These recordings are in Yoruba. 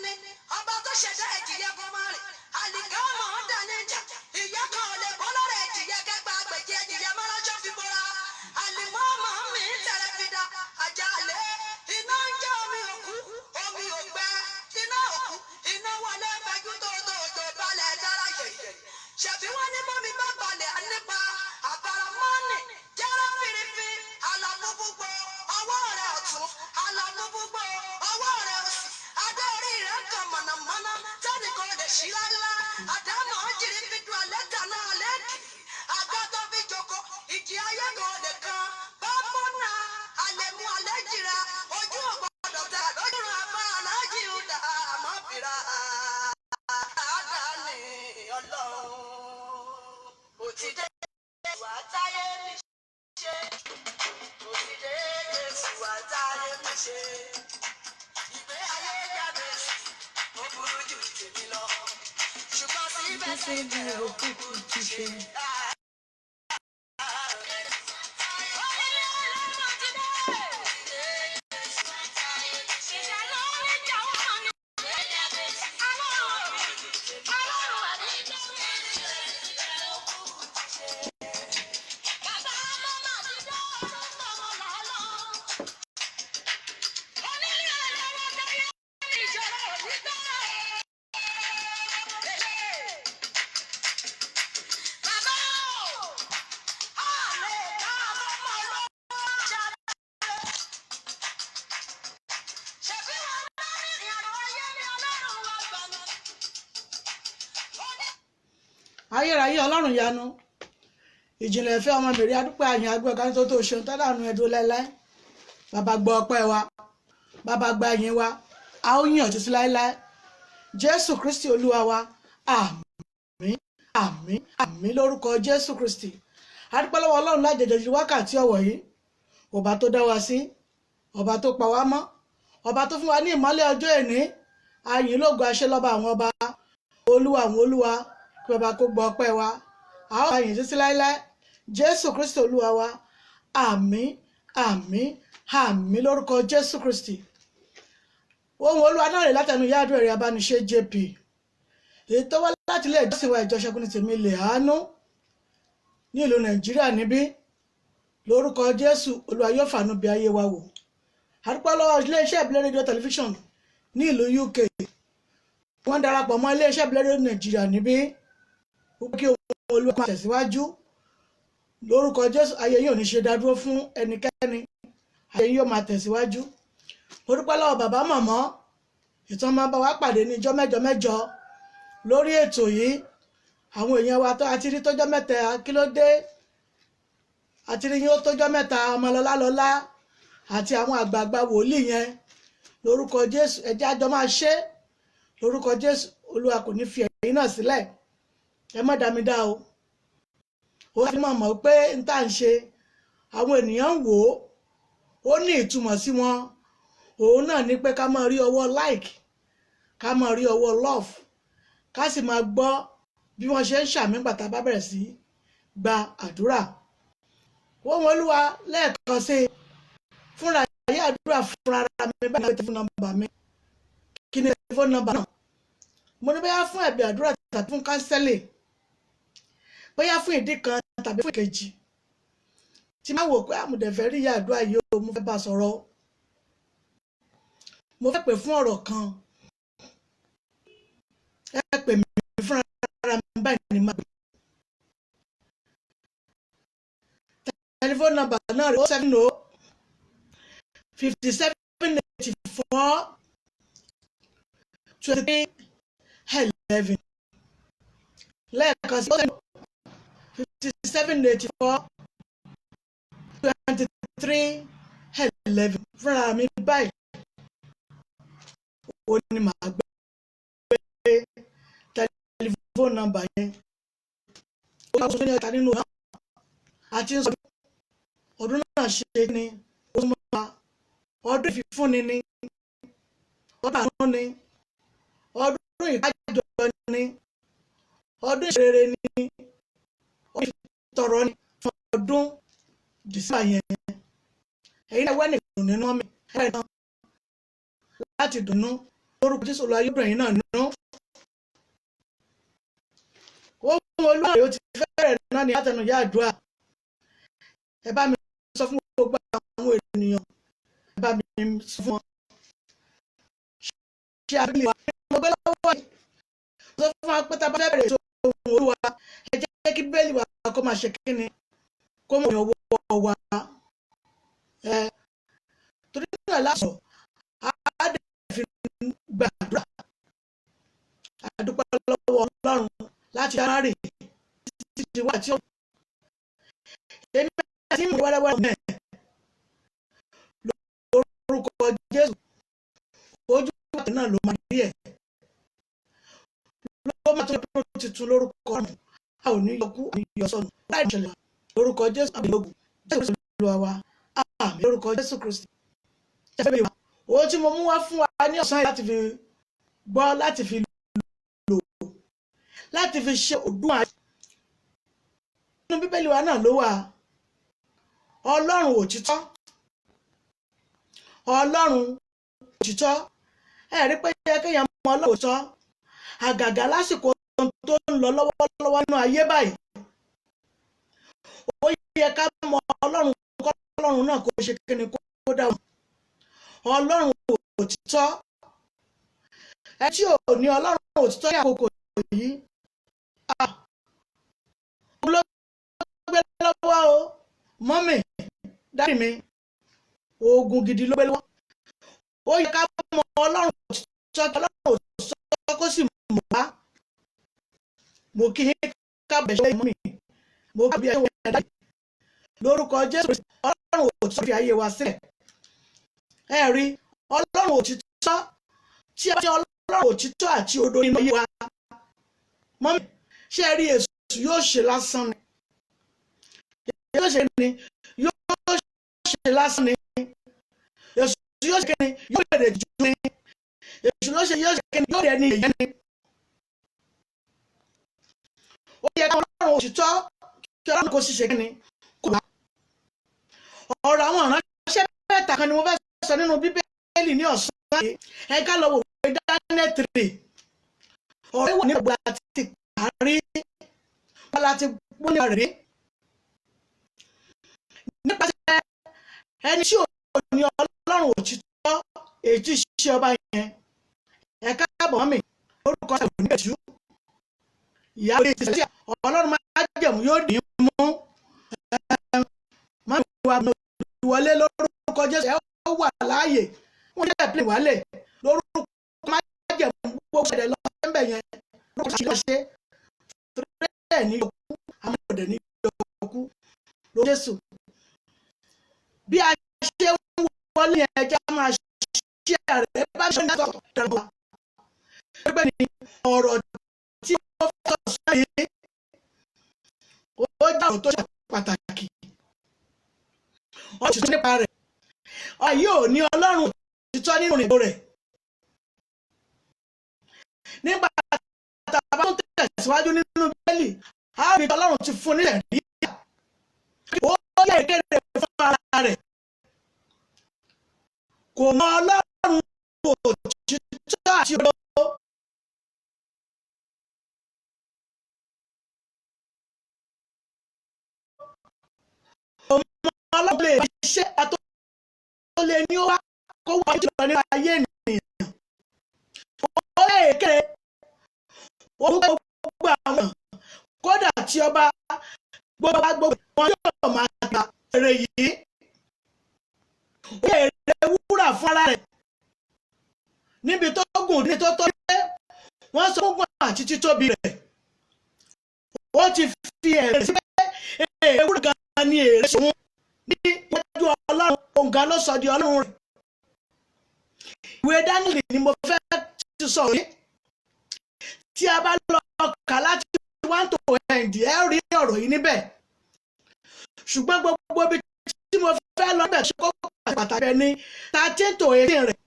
ni ọba tó ṣẹ̀dá ẹ̀jìyẹ kó má rìn àlìkámọ̀ ń dà níjà ìyá kan ò lè bọ́ lọ́rọ̀ ẹ̀jìyẹ kẹgbà àgbèjì ẹ̀jìyẹ mọ́lọ́jọ́ fi bora àlìmọ́ọ̀mọ́ mi ń tẹ̀rẹ̀ fi da àjàlẹ̀ iná ń jẹ́ omi òkú omi ògbẹ iná òkú iná wọlé fẹjú tó balẹ̀ dára yẹ̀yẹ̀ ṣèbí wọn ní bọ́mi bá balẹ̀ nípa àbáramọ́ọ̀nì jẹ́rẹ́ fìrìfì àlàmú gbogbo ọwọ́ rẹ̀ ọ̀tún àlàmú gbogbo ọwọ́ rẹ̀ òsì adé orí rẹ̀ kan mọ̀nàmọ́ná sẹ́ni kan lè ṣí lálá àdámọ̀ jìrì fi du alẹ́ dáná alẹ́ kì àga tó fi joko ìjì ayé kan lè kan bá mọ́nà àlẹ́mú alẹ́ jìra ojú ọ̀gbọ́dọ̀ ta lójú rẹ̀ afá aláàjì ọ̀dà àmọ́ fìrà àdáni ọlọ́run òtítẹ́ ìwà táyé mi ṣe òtítẹ́ ìwà táyé mi ṣe ìgbé ayé jáde ó burú jù tèmi lọ ṣùgbọ́n síbẹ̀síbẹ̀ ó kúkú ti ṣe. ayérayé ọlọ́run yanu ìjìnlẹ̀ ìfẹ́ ọmọ mèrè adúpẹ́ àyàn agbẹ́ ọ̀gá tó tó ṣeun tádàánú ẹ̀dùn láéláé bàbá gbọ́ ọpẹ́ wa bàbá gba ẹ̀yìn wa a ó yìn ọ́ títí láéláé jésù kristi olúwa wa àmín àmín àmín lórúkọ jésù kristi adúpẹ́ lọ́wọ́ ọlọ́run lájẹjẹ wákàtí ọ̀wọ̀ yìí ọba tó dá wa sí ọba tó pa wá mọ́ ọba tó fún wa ní ìmọ́lẹ̀ ọjọ́ èní ayìn lógo aṣẹ́lọ́ba àwọn ọba olúwa àwọn olúwa kí bàbá kó gbọ́ ọpẹ́ wa a ó yìn títí láéláé jésù kristi olúwa wa àmín àmín àmín lórúkọ jésù kristi ohun olúwa náà rè látẹnu ìyá àdúrà rẹ̀ abániṣe jp èyí tó wá láti ilé ìjọsìn wa ìjọ Ṣẹ́gun ní tèmi lè àánú ní ìlú nàìjíríà níbí lórúkọ jésù olúwa yóò fàánú bí ayé wa wò àdúpẹ́ lọ́wọ́ iléeṣẹ́ ìbílẹ̀ rédíò tẹlifíṣàn ní ìlú uk wọ́n darapọ̀ mọ́ iléeṣẹ́ ìbílẹ̀ rédíò nàìjíríà níbí kí ohun olúwa máa tẹ̀síwájú lórúkọ jésù ayé yóò ní ṣe dádúró fún ẹnikẹ́ni ayé yóò máa tẹ̀síwájú mo dúpẹ́ lọ́wọ́ bàbá màmá ìtàn máa bá wa pàdé ní ijọ́ mẹ́jọ mẹ́jọ lórí ètò yìí àwọn èèyàn wa tó àti rí tọ́jọ́ mẹ́ta kí ló dé àti rí yín ó tọ́jọ́ mẹ́ta ọmọlọ́lá lọ́lá àti àwọn àgbààgbà wòlíì yẹn lórúkọ jésù ẹjẹ́ àjọ máa ṣe lórúkọ jésù olúwa kò ní fi ẹ̀yin náà sílẹ̀ ẹ má dá mi dá o ó fi mọ̀ mọ̀ pé n tá à ń ṣe àwọn ènìyàn ń wò ó ní ìtumọ̀ sí wọn òun náà ní pé ká máa rí ọwọ́ like ká máa rí ọwọ́ love ká sì máa gbọ́ bí wọ́n ṣe ń ṣàmì gbàtà bá bẹ̀rẹ̀ sí gba àdúrà ohun olúwa lẹ́ẹ̀kan sí fúnra ayé àdúrà fúnra ara mi báyìí ní tẹlifóònù nọ́mbà mi kí ni tẹlifóònù nọ́mbà náà mo ní bóyá fún ẹ̀bẹ̀ àdúrà tàbí fún kánsẹ́lì bóyá fún ìdí kan tàbí fún ìkejì tí máa wò pé àmùdẹ̀fẹ́ rí ìyá àdúrà yìí o mo fẹ́ bá sọ̀rọ̀ mo fẹ́ pè fún ọ̀rọ̀ kan ẹ pè mí fúnra ara mi báyìí ní máa pè tẹlifóònù nọ́mbà náà rẹ̀ 070 57 84 23 11 lẹ́ẹ̀kan sí 57 84 23 11 fúnra mi báyìí ó ní màá gbé tẹlifóònù nọ́mbà yẹn ó yà sọ ní ẹ̀ka nínú náà àti ń sọ ọdún náà ṣe ní oṣù mọ́ta ọdún ìfífúnni ní ọdún àánú ní ọdún ìbájọ ní ọdún ìṣerere ní ọdún ìtọrọ ní fún ọdún dìsíbà yẹn ẹ̀yin ẹwẹ́ nìkan nínú mi ẹ̀rẹ́ náà láti dùnnú lórúkọ Jésù lọ ayébìnrin náà nínú. Ohun Olúwa ó ti fẹ́rẹ̀ náà ní àtẹnujá àdúrà. Ẹ bá mi sọ fún gbogbo àwọn ènìyàn, ẹ bá mi sọ fún wọn. Ṣé abílẹ̀ wa mo gbé lọ́wọ́ yìí? Sọ fún wa pé tá a bá fẹ́ bẹ̀rẹ̀ ètò ohun Olúwa, ẹ jẹ́ kí bẹ́ẹ̀lì wa kó máa ṣe kíni, kó mọ̀ ní ọwọ́ wa. Torí náà lásán, a dẹ̀ fi gbàdúrà. A dúpẹ́ lọ́wọ́ Ọlọ́run láti January títí di wá tí ó. Èmi àti ìmọ̀ wẹ́rẹ́wẹ́rẹ́ mẹ́ lórúkọ Jésù, ojú àti náà ló máa rí ẹ̀. Ló máa tó lọ́dún tuntun lórúkọ ọ̀run, a ò ní yọkú àmì ìyọsọ̀nù láì ṣẹlẹ̀ lórúkọ Jésù àmì ìlógún Jésù Olúwa wa, àmì lórúkọ Jésù Kristi. Ṣẹ́fẹ́ wa, ohun tí mo mú wá fún wa ní ọ̀sán yìí láti fi gbọ́, láti fi lò, láti fi ṣe òdùn àṣẹ. Nínú Bíbélì wa náà ló wà. Ọlọ́run òtítọ́, Ọlọ́run òtítọ́. Ẹ rí pé yẹ kéèyàn mọ Ọlọ́run òtítọ́, àgàgà lásìkò tó ń lọ lọ́wọ́lọ́wọ́ nínú ayé báyìí. Ó yẹ ká mọ Ọlọ́run, kọ́ Ọlọ́run náà kó ṣe kíni kó dáhùn. Ọlọ́run òtítọ́. Ẹ tí ò ní Ọlọ́run òtítọ́ ní àkókò yìí, ló gbé lọ́wọ́ o, mọ́mì, dáàdì mi, ogun gidi ló gbé lọ́wọ́. Ó yẹ ká mọ Ọlọ́run òtítọ́, kí Ọlọ́run òtítọ́ kó sì mọ̀ wá. Mo kí yín kábẹ̀ ṣe mọ́mì, mo kábẹ̀ ṣe wọ́n dáàdì. Lórúkọ Jésù, Ọlọ́run òtítọ́ fi ayé wa sílẹ̀. Ẹ rí Ọlọ́run òtítọ́, tí a bá jẹ́ Ọlọ́run òtítọ́ àti òdodo nínú ayé wa, mọ́mì, ṣé ẹ rí èṣù yóò ṣe lásán ni? Yóò ṣe ni, yóò ṣe lásán ni. Èṣù yóò ṣe kíni, yóò bẹ̀rẹ̀ jù ni. Èṣù yóò ṣe kíni, yóò rẹ̀ ní èyí ni. Ó yẹ ká Ọlọ́run òtítọ́, kí Ọlọ́run kó sì ṣe kíni, kó wá. Ọ̀rọ̀ àwọn ìránṣẹ́ mẹ́ta kan ni mo fẹ́ sọ nínú Bíbélì ní ọ̀sán yìí. Ẹ ká lọ wò pé Daniel 3. Ọ̀rọ̀ ìwà nígbà tí parí, wọ́n láti gbóni rẹ̀. Nípasẹ̀ ẹni tí ò ní Ọlọ́run òtítọ́, èyí tí ṣe ọba yẹn. Ẹ káàbọ̀ mọ́mì, lórúkọ ẹ̀ ò ní èṣù. Ìyá orí ìtìsí Ọlọ́run máa jẹ̀mú yóò dín mú. Máa wà wọlé lórúkọ Jésù, ẹ ó wà láàyè. Wọ́n jẹ́ pílẹ̀ wálẹ̀ lórúkọ máa jẹ̀mú gbogbo ṣẹlẹ̀ lọ sẹ́ńbẹ̀ yẹn. Lórúkọ ṣe tẹ́lẹ̀ ní yọkú, àwọn ọ̀dẹ̀ ní yọkú ló Jésù. Bí a ṣe ń wọlé ẹja máa ṣe ààrẹ bá ṣe ń sọ̀rọ̀ dára wa. Ẹgbẹ́ ni ọ̀rọ̀ tí ó fẹ́ sọ yìí, ó jẹ́ ọ̀rọ̀ tó ṣe pàtàkì. Wọ́n ti tún nípa rẹ̀. Ọ̀yí ò ní Ọlọ́run òtítọ́ nínú ìrìnàjò rẹ̀. Nígbà tá a bá tún tẹ̀síwájú nínú Bíbélì, a rí Ọlọ́run ti fún nílẹ̀ rí. Ó yẹ ìkéde fún ara rẹ̀. Kò mọ Ọlọ́run òtítọ́ àti òdodo. Kò mọ Ọlọ́run lè ṣe àtọ́ lè ní ó wá kó wá jùlọ nínú ayé ènìyàn. Ó yẹ ìkéde orúkọ gbogbo àwọn kódà tí ọba gbogbo wọn yóò máa gba èrè yìí. Ó yẹ èrè wúrà fún ara rẹ̀ níbi tó gùn ní tó tóbi pé wọ́n sọ fún àti títóbi rẹ̀. Ó ti fi èrè sí pé èrè wúrà gan ni èrè sòun ní iwájú Ọlọ́run, òǹkà ló sọ di Ọlọ́run rẹ̀. Ìwé Daniel ni mo fẹ́ ti sọ̀rọ̀ yìí. Tí a bá lọ kà láti 1 to end, ẹ rí ọ̀rọ̀ yìí níbẹ̀. Ṣùgbọ́n gbogbo ibi tí mo fẹ́ lọ bẹ̀ ṣe kó pàtàkì ẹni 13 to 18 rẹ̀.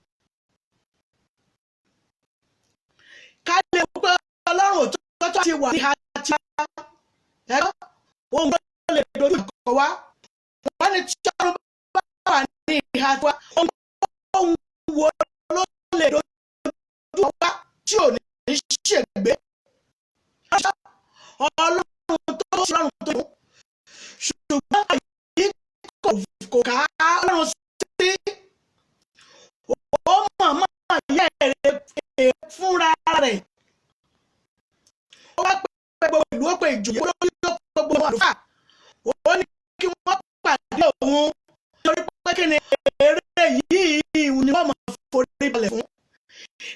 Ká lè pé Ọlọ́run òtítọ́ ti wà ní àti ẹ̀rọ ohun tó lè dojú ẹ̀kọ́ wá. Wọ́n ní tí Ọlọ́run bá wà ní ìhà wa, ohun wo ló lè dojú èrè fúnra rẹ̀ ó wá pé gbogbo ìlú ó pe ìjòyè olórí ó pe gbogbo àlùfáà ó ní kí wọ́n pàdé òun nítorí pé kí ni èrè yìí ni wọ́n máa forí balẹ̀ fún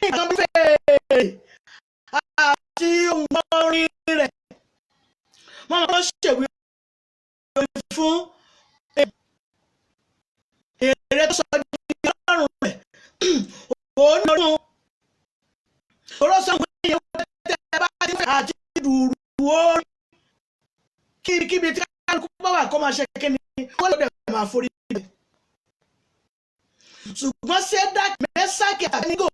nǹkan bí fèrè àti ohun orin rẹ̀ wọ́n máa ṣèwé fún èrè tó sọ di ọlọ́run rẹ̀ òun ní ọdún orọ́sọ̀gbọ́n yẹn tẹ́ bá ti fẹ́ àti dùrù orin kíbi tí kálukú bá wà kó máa ṣe kékeré wọ́n lè máa forí bẹ̀. ṣùgbọ́n Sédákì Méṣákì àti Ábẹ́dínígò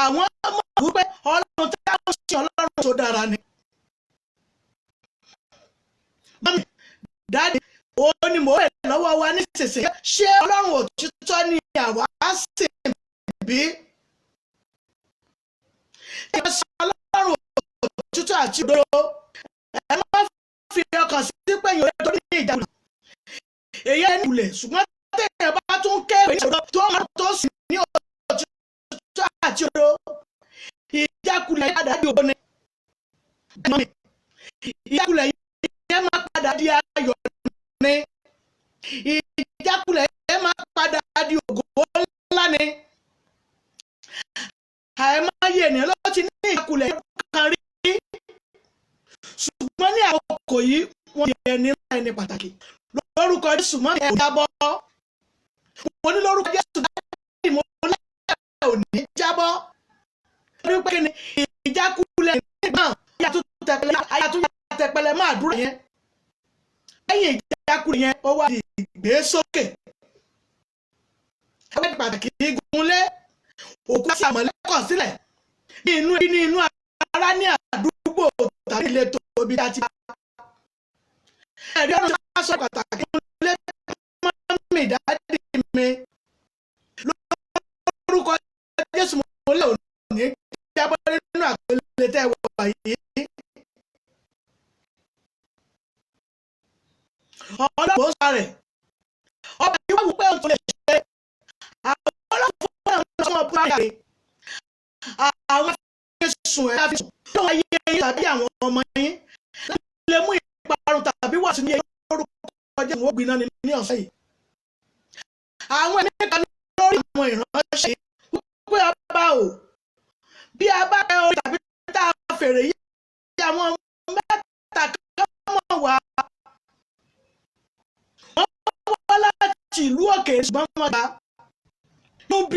àwọn mọ̀ wípé ọlọ́run táwọn ṣe ọlọ́run tó dára ni. mọ́mí dáàdì òun ni mò ń rẹ̀ lọ́wọ́ wa nísinsìnyí ṣé ọlọ́run òtítọ́ ni àwa sì bí? ẹ bá sọ ọlọ́run òtítọ́ àti òdodo ẹ má fi ọkàn sí pẹ̀yìn òdodo ní ìjákulẹ̀ èyí ẹni ìkulẹ̀ ṣùgbọ́n tẹ̀yìn bá tún kẹ́rù ìṣòro tó máa tó sì ní òtítọ́ àti òdodo ìjákulẹ̀ yẹn padà di ògo ni ìjákulẹ̀ yẹn máa padà di ayọ̀ ni ìjákulẹ̀ yẹn máa padà di ògo ńlá ni àìmáyé ènìyàn ló ti ní ìjákulẹ̀ kan rí ṣùgbọ́n ní àkókò yìí wọ́n di ẹni ńlá ẹni pàtàkì lórúkọ Jésù mọ́ ẹ̀ ò jábọ́ mo ní lórúkọ Jésù dáàbì mo lẹ́yìn ò ní jábọ́ lórí pé ní ìjákulẹ̀ nígbà yàtọ̀ tẹpẹlẹ máa dúró yẹn lẹ́yìn ìjákulẹ̀ yẹn ó wá di ìgbésókè ẹgbẹ́ pàtàkì igunlé òkú àti àmọ̀lẹ́kọ̀ sílẹ̀ ní inú ara ní àdúgbò tàbí ìletò tóbi tá a ti bá ẹ̀rí ọ̀nà tó sọ pàtàkì ilé mọ́mí dáàdì mi lórúkọ Jésù mo lè òní jábọ́ nínú àpèlé tẹ́ wà yìí ọlọ́pàá sọ rẹ̀ ọba yìí wọ́n pẹ́ òtún lè ṣe àwọn ọlọ́pàá fún àwọn ọmọ búra rẹ̀ àwọn afẹ́sùn ẹ̀ láfi sùn lọ́wọ́ ayé yín tàbí àwọn ọmọ yín láti lè mú ìparun tàbí wà sí ní ẹ̀yìn lórúkọ Jésù wọ́n gbiná ní ọ̀sẹ̀ yìí. àwọn ẹ̀mí kan lórí àwọn ìránṣẹ́ wípé ọba o bí a bá rẹ orí tàbí tá a fèrè yí àwọn mẹ́ta kan mọ̀ wá wọ́n wá láti ìlú òkè ṣùgbọ́n wọ́n gba inú bí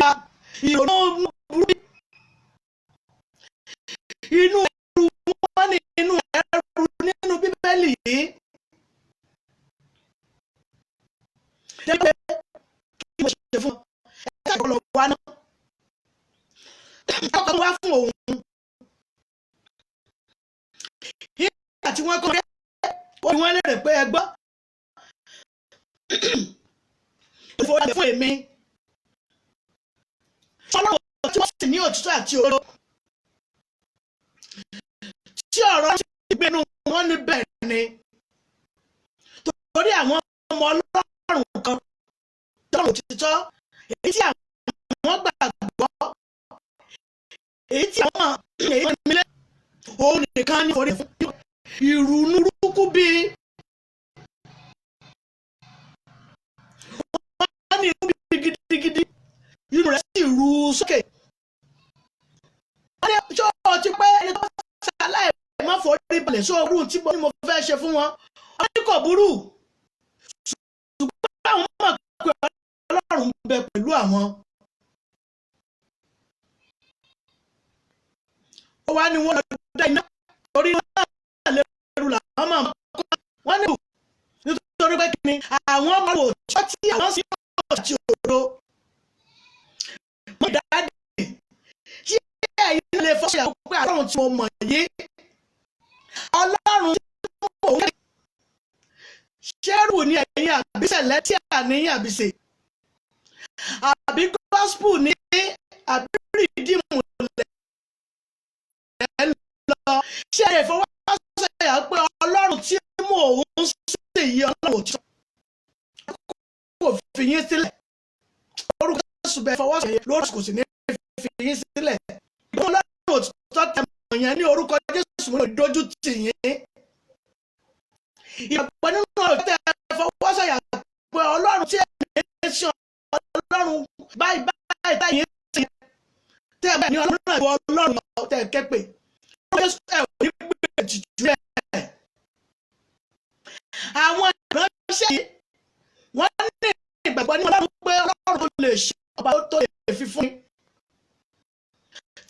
ìrònú burú inú ẹrù wọn ní inú ẹrù nínú Bíbélì yìí jẹ́ pé kí mo ṣe fún ẹ ká lọ wá náà ọkọ̀ wá fún òun nígbà tí wọ́n kọ́ ẹ́ ó ní wọ́n lérè pé ẹ gbọ́ ìfowópamọ́ fún èmi fọlọ́wọ́ tí wọ́n sì ní òtítọ́ àti òdodo tí ọ̀rọ̀ ti gbénu wọn níbẹ̀ ni torí àwọn ọmọ Ọlọ́run kan lọ́rùn òtítọ́ èyí tí àwọn gbàgbọ́ èyí tí àwọn èyí mílẹ̀ òun nìkan ní orí fún ìrònú burúkú bíi wọ́n ní inú bíi gidigidi inú rẹ̀ sì ru sókè wọ́n ní ṣọ́ọ́ ti pẹ́ ẹni tó ṣàlàyé má forí balẹ̀ sóòrùn tí mo fẹ́ ṣe fún wọn wọ́n ní kò burú ṣùgbọ́n àwọn mọ̀ pé Ọlọ́run bẹ pẹ̀lú àwọn. ó wá ní wọ́n lọ dá iná torí náà lẹ́rù làwọn máa kọ́ wọ́n ní nítorí pé kí ni àwọn ọmọ òtítọ́ tí àwọn sì yóò ti òdo mọ̀ dáadé tí ẹ̀yin lè fọ́ sí àwọn pé Ọlọ́run tí mo mọ̀ yé Ọlọ́run tí mo mọ̀ wé ṣẹ́rù ní ẹ̀yin àbísẹ̀ lẹ́tí àníyàn àbísẹ̀ àbí gospel ní àbí rìdíìmù lẹ́ lọ ṣe ìfọwọ́sọ̀yà pé Ọlọ́run tí mò ń sì yí Ọlọ́run òtítọ́ kò fi yín sílẹ̀ orúkọ Jésù bẹ́ẹ̀ fọwọ́sọ̀yà lórí kò sì ní fi yín sílẹ̀ ìgbọ́n Ọlọ́run òtítọ́ tẹ̀mọ̀ yẹn ní orúkọ Jésù mo dojú tì yín. Ìgbàgbọ́ nínú ọ̀tẹ̀ fọwọ́sọ̀yà pé Ọlọ́run tí ẹ̀mí ṣe Ọlọ́run báyìí táyé sí tẹ́ ẹ̀ ní Ọlọ́run náà ìwọ Ọlọ́run tẹ̀ kẹ́pẹ́ Jésù ẹ̀ ò ní gbé ètùtù rẹ̀. Àwọn ìránṣẹ́ yìí wọ́n ní ìgbàgbọ́ ní Ọlọ́run pé Ọlọ́run lè ṣe ọba tó lè fi fún yín.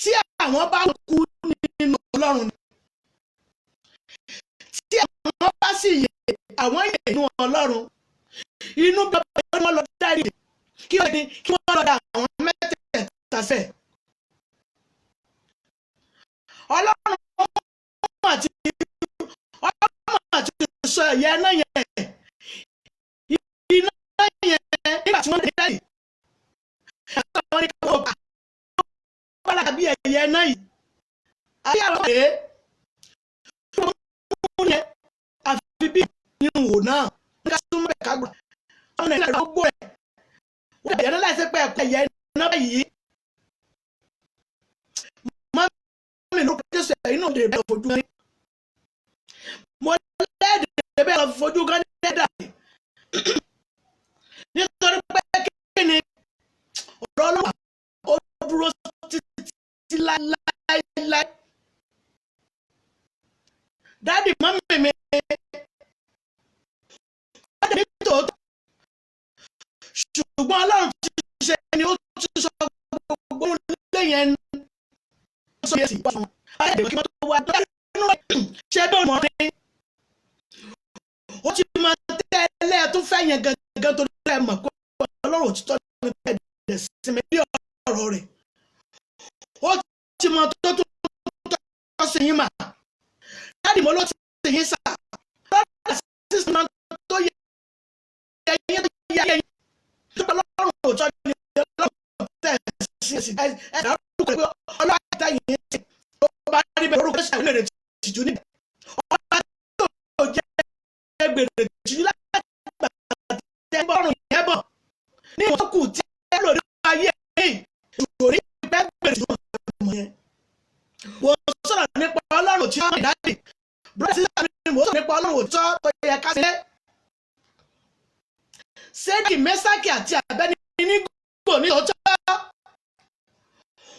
Tí àwọn bá kú nínú Ọlọ́run tí àwọn bá sì yè àwọn yè nínú Ọlọ́run inú bàbá wọn lọ dárí kí wọ́n lọ da àwọn mẹ́tẹ̀ẹ̀ta fẹ́. Ọlọ́run àti sọ ẹ̀yẹ náà yẹn iná yẹn nígbà tí wọ́n lè dárí ẹ̀ka wọn ní káwọn ọba wọn lára bí ẹ̀yẹ náà yìí ayé àwọn ọ̀rẹ́ fún yẹn àfi bí nínú wò náà ní ká súnmọ́ ẹ̀ka gbọ́ ọ̀nà ìlànà gbogbo rẹ̀ wọ́n ẹ̀yẹ náà láti pẹ́ ẹ̀kọ́ ẹ̀yẹ náà yìí mọ́mí ló kọjá sọ ẹ̀yìn náà lè bẹ̀rẹ̀ fojú gan mo lẹ́ẹ̀dẹ̀ bẹ̀rẹ̀ fojú gan ní ẹ̀dá nítorí pé kí ni ọ̀rọ̀ ọlọ́wà ó dúró títí láéláé. Dáàdì mọ́mí mi wọ́n dẹ̀ ní tòótọ́ ṣùgbọ́n Ọlọ́run ti ṣe ni ó ti sọ gbogbo ilé yẹn sọ yẹn sì wá fún wọn. Báyìí kí wọ́n tó wá nínú ṣé bí òun mọ̀ ní ó ti máa tẹ́lẹ̀ tó fẹ́ yẹn gangan tó lẹ́ mọ̀ pé Ọlọ́run òtítọ́ ní ẹ̀dẹ̀ sinmi bí ọ̀rọ̀ rẹ̀ ó ti mọ tó sí yín mà dáàdì mo ló ti yín sà lọ́dọ̀ sísè náà tó yẹ yín tó Ọlọ́run òtítọ́ ní Ọlọ́run tẹ̀ sí ẹ̀dá orúkọ pé Ọlọ́run àtẹ̀ yín sí tó bá rí bẹ́ẹ̀ orúkọ ṣàwọn èrè tìjú níbẹ̀ ọ̀la tó jẹ́ gbèrè tìjú láti gbà tẹ́ bọ́rùn yẹn bọ̀ ní wọ́n kù tí ẹ lò nínú ayé yìí ìròrí pẹ́ gbèrè tìjú ọmọ yẹn. Wọ́n sọ̀rọ̀ nípa Ọlọ́run òtítọ́ ìdádì bùrọ̀ sísá ni mo sọ̀rọ̀ nípa Ọlọ́run òtítọ́ tó yẹ ká sílẹ̀. Sédì Mẹ́sákì àti Àbẹ́nígò ní òótọ́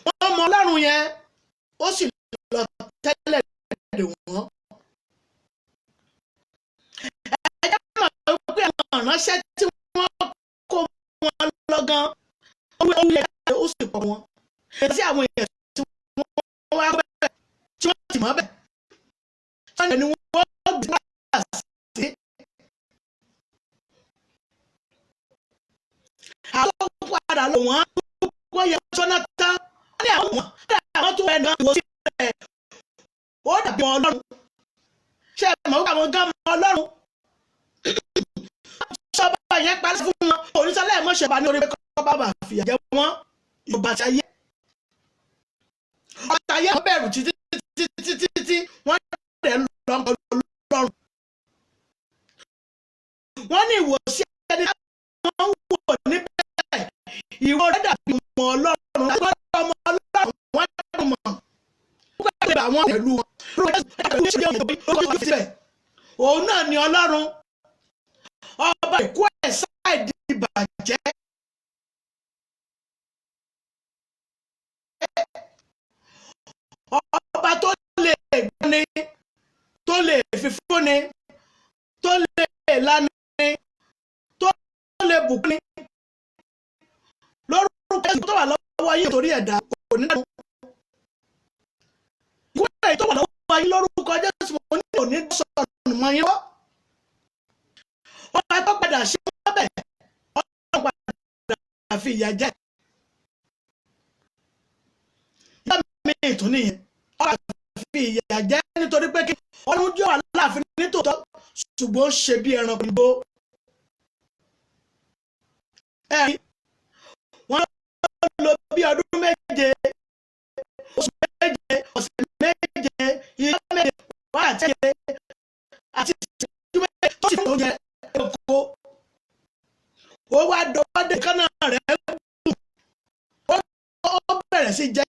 wọ́n mọ Ọlọ́run yẹn ó sì lọ tẹ́lẹ̀ dè wọ́n. Ẹ̀jẹ̀ máa ń pè àwọn ìránṣẹ́ tí wọ́n kó wọn lọ́gán ó yẹ ó sì pọ̀ wọn. Èsì àwọn èèyàn tí wọ́n wá bẹ́ẹ̀ tí wọ́n ti mọ́ bẹ́ẹ̀. Sọ́ni ni wọ́n gbà sí. Àwọn padà lò wọ́n yẹ sọ́nà tán. Àwọn tó ẹ̀ náà wò sí ẹ̀ ó dàbí Ọlọ́run. Ṣé ẹ mọ̀ wípé àwọn gan mọ Ọlọ́run? Sọ́ba yẹn parí fún wọn. Oníṣẹ́lẹ̀ mọ̀ṣẹ́ bá ní orí pé kọ́ bá bá fìyà jẹ wọ́n. Yorùbá ti ayé. Ọ̀tá ayé wọn bẹ̀rù títí wọ́n dẹ̀ ń lọ Ọlọ́run. Wọ́n ní ìwòsí ẹni tí wọ́n ń wò níbẹ̀. Ìwọ rẹ̀ dàbí ọmọ Ọlọ́run. Lágbọ́dọ̀ ọmọ Ọlọ́run wọ́n dẹ̀ mọ̀. Wọ́n gbà lè àwọn pẹ̀lú wọn. Òun náà ni Ọlọ́run. Ọba ìkú ẹ̀ sáìdì ìbàjẹ́. Ọba tó lè gbani, tó lè fífúnni, tó lè lani, tó lè bùkúni. Lórúkọ Jésù tó wà lọ́wọ́ yín torí ẹ̀dá kò ní dànù. Ìwé tó wà lọ́wọ́ yín lórúkọ Jésù mo ní òní sọ̀rọ̀ mọ́ yín wọ́. Ọba tó padà ṣe wọ́n bẹ̀ Ọlọ́run padà fi ìyà jẹ. Ìyá mi ìtún nìyẹn ọba fi ìyà jẹ nítorí pé kí Ọlọ́run jẹ́ aláàfin nítòótọ́ ṣùgbọ́n ṣe bí ẹranko nígbó. Wọ́n lò bí ọdún méje oṣù méje ọ̀sẹ̀ méje ìyá méje wọ́n àtẹ̀yẹ àti ìṣẹ́jú méje tó sì fún oúnjẹ èkó. Ó wá dọ́wọ́dé kánà rẹ̀ gùn ó bẹ̀rẹ̀ sí jẹ́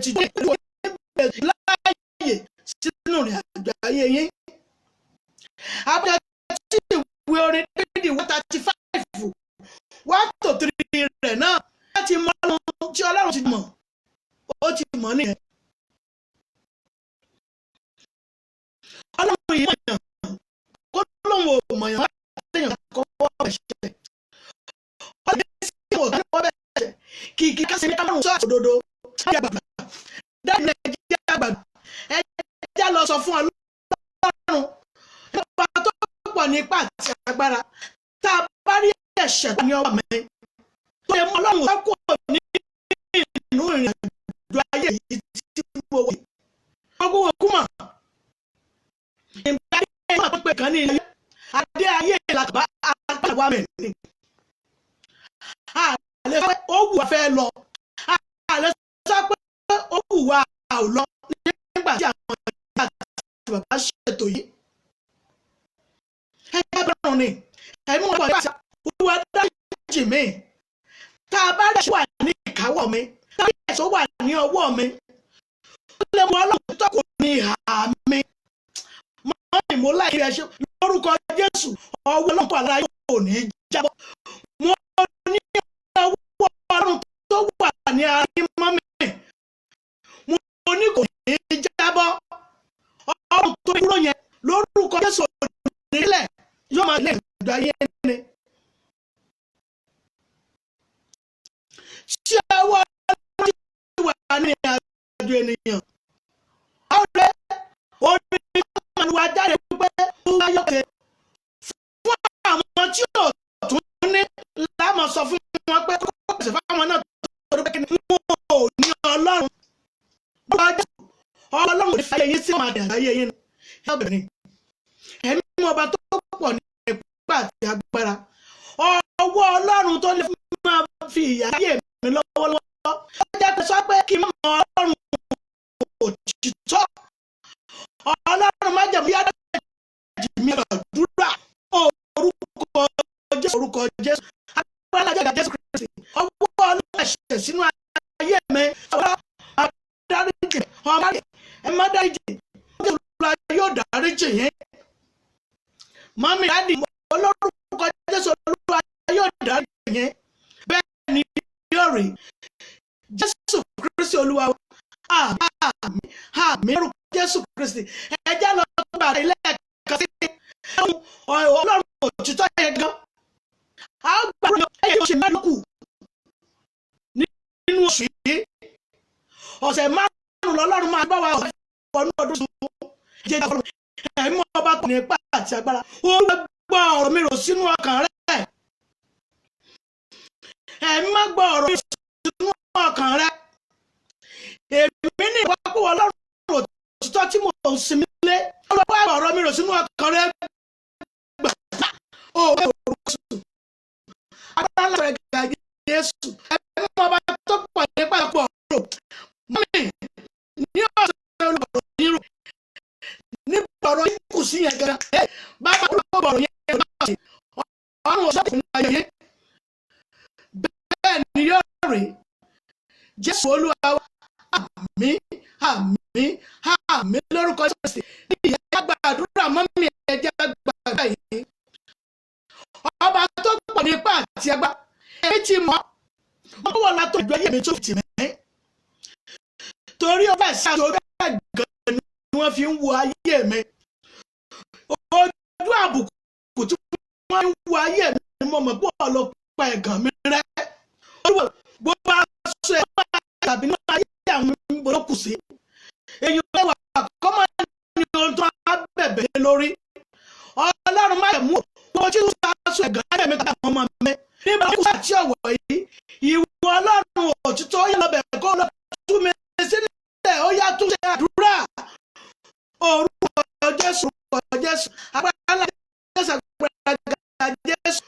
ti jẹ́ láàyè sínú ìrìn àjò ayé yín. Abẹ́ tí ìwé orin Dáfídì 135 1-3 rẹ̀ náà láti mọ ohun tí Ọlọ́run ti mọ̀, ó ti mọ̀ nìyẹn. Ọlọ́run yìí mọ̀yàn kó lóun ò mọ̀yàn wá léèyàn kọ́wọ́ ẹ̀ṣẹ̀. Ọlọ́run yìí sì mọ̀ kọ́wọ́ ẹ̀ṣẹ̀ kìkì kásì ní kámárùn sọ́ọ̀tì òdodo ẹ̀jẹ̀ àgbàdo dáàbò ẹ̀jẹ̀ àgbàdo ẹ̀jẹ̀ lọ sọ fún Ọlọ́run nípa tó pọ̀ nípa àti agbára tá a bá rí ẹ̀ṣẹ̀ ní ọwọ́ mi tó yẹ mọ́ Ọlọ́run wá kúrò ní inú ìrìn àjò ayé yìí tí mo wò gbogbo òkú mọ̀ ìgbà ayé máa pẹ́ kan ní ilé adé ayé làbá àgbàwá mẹ́rin àlẹ́ pé ó wù wá fẹ́ lọ àlẹ́ sọ pé ó wù wá ò lọ nígbà tí àwọn ìyá àti bàbá ṣètò yìí ẹgbẹ́ bẹ̀rù ni ẹ̀mí wọn bọ̀ yá wíwá dájì mi tá a bá rẹ̀ wà ní ìkáwọ́ mi tá a rẹ̀ tó wà ní ọwọ́ mi ó lè mú Ọlọ́run tó kù ní ìhà mi mọ́ ìmú láì rẹ̀ ṣe lórúkọ Jésù ọwọ́ Ọlọ́run àlá yóò ní jábọ́ mo ní ọwọ́ Ọlọ́run tó wà ní ayé mọ́ mi mo ní kò ní jábọ́ Ọlọ́run tó dúró yẹn lórúkọ Jésù nílẹ̀ yóò máa lè gbà ayé ni. Ṣé ọwọ́ Ọlọ́run ti wà ní àjò ènìyàn? Ọ̀rẹ́ orí ọmọ wa jáde pé ó wáyé òkè fún àwọn tí ò tún ní láàmú sọ fún wọn pé kó pèsè fáwọn náà torí pé kí ni wọn ò ní Ọlọ́run. Ọlọ́run ò ní fàyè yín sí ọmọ àdàgbáyé yín ni. Obìnrin ẹ̀mí ọba tó pọ̀ ní ipá àti agbára ọwọ́ Ọlọ́run tó lè máa fi ìyà ayé mi lọ́wọ́lọ́wọ́ ó jẹ́ pé sọ pé kí n mọ Ọlọ́run òtítọ́ Ọlọ́run má jẹ̀mú yá dájì mi àdúrà orúkọ Jésù agbára jẹ́gà Jésù Kristi ọwọ́ Ọlọ́run ẹ̀ṣẹ̀ sínú ayé mi ọwọ́ adáríjì ọmọ ẹ̀ má dáríjì yóò dáríjì yín. Mọ́mí dáàdì olórúkọ Jésù Olúwa yóò dáríjì yín. Bẹ́ẹ̀ ni yóò rí Jésù Kristi Olúwa àmín orúkọ Jésù Kristi ẹjẹ́ lọ gbà ilé ẹ̀ka sí Ọlọ́run òtítọ́ yẹn gan. A gbàgbọ́ ẹ̀yẹ oṣù mẹ́rin kù nínú oṣù yìí ọ̀sẹ̀ márùn-ún lọ́lọ́run máa bá wa ọ̀nà ọdún tuntun jẹ́ ẹ̀mí ọba tó ní ipá àti agbára ó gbọ́ ọ̀rọ̀ mi rò sínú ọkàn rẹ̀ ẹ̀mí má gbọ́ ọ̀rọ̀ mi sínú ọkàn rẹ̀ èmi ní ìwákú Ọlọ́run òtítọ́ tí mo ń sinmi lé ọlọ́wọ́ ọ̀rọ̀ mi rò sínú ọkàn rẹ̀ gbà ó wẹ́ orúkọ Jésù agbára ńlá rẹ̀ gàgé Jésù ẹ̀mí ọba tó pọ̀ nípa ọ̀pọ̀ ọ̀rọ̀ mọ́mí ní ọ̀sẹ̀ olùkọ́ nírò nípa ọ̀rọ̀ yìí kù sí yẹn gẹ́gẹ́ bàbá olùkọ́ ọ̀rọ̀ yẹn lọ́wọ́ sí ọ̀run ọ̀sẹ̀ kò ní ayé yẹn bẹ́ẹ̀ ni yóò rí Jésù Olúwa àmín àmín àmín lórúkọ Jésù ìyá gbàdúrà mọ́mí ẹ̀jẹ̀ gbàgbà yìí ọba tó pọ̀ nípa àti agbá èyí ti mọ̀ wọ́n wọ̀ látọ̀ ìjọ ayé mi tó ti mẹ́ torí ọba ìṣàjọ ọba gan ni wọ́n fi ń wo ayé mi ojú àbùkù tí wọ́n ń wo ayé mi mo mọ̀ pé ọlọ́pàá ẹ̀gàn mi rẹ́ olùwọ̀ bó bá sọ ẹ̀ máa tàbí náà ayé àwọn olókùn sí èyí ẹwà kọ́mọ ní ohun tó á bẹ̀bẹ̀ lórí Ọlọ́run má mú owó tí wọ́n sọ ẹ̀gàn ayé mi tàbí àwọn ọmọ mi nígbà tó àti ọ̀wọ̀ yìí ìwọ Ọlọ́run òtítọ́ ó yẹ lọ bẹ̀rẹ̀ kó lọ tú mi sílẹ̀ ó yá tún ṣe àdúrà orúkọ Jésù agbára ńlá Jésù agbára Jésù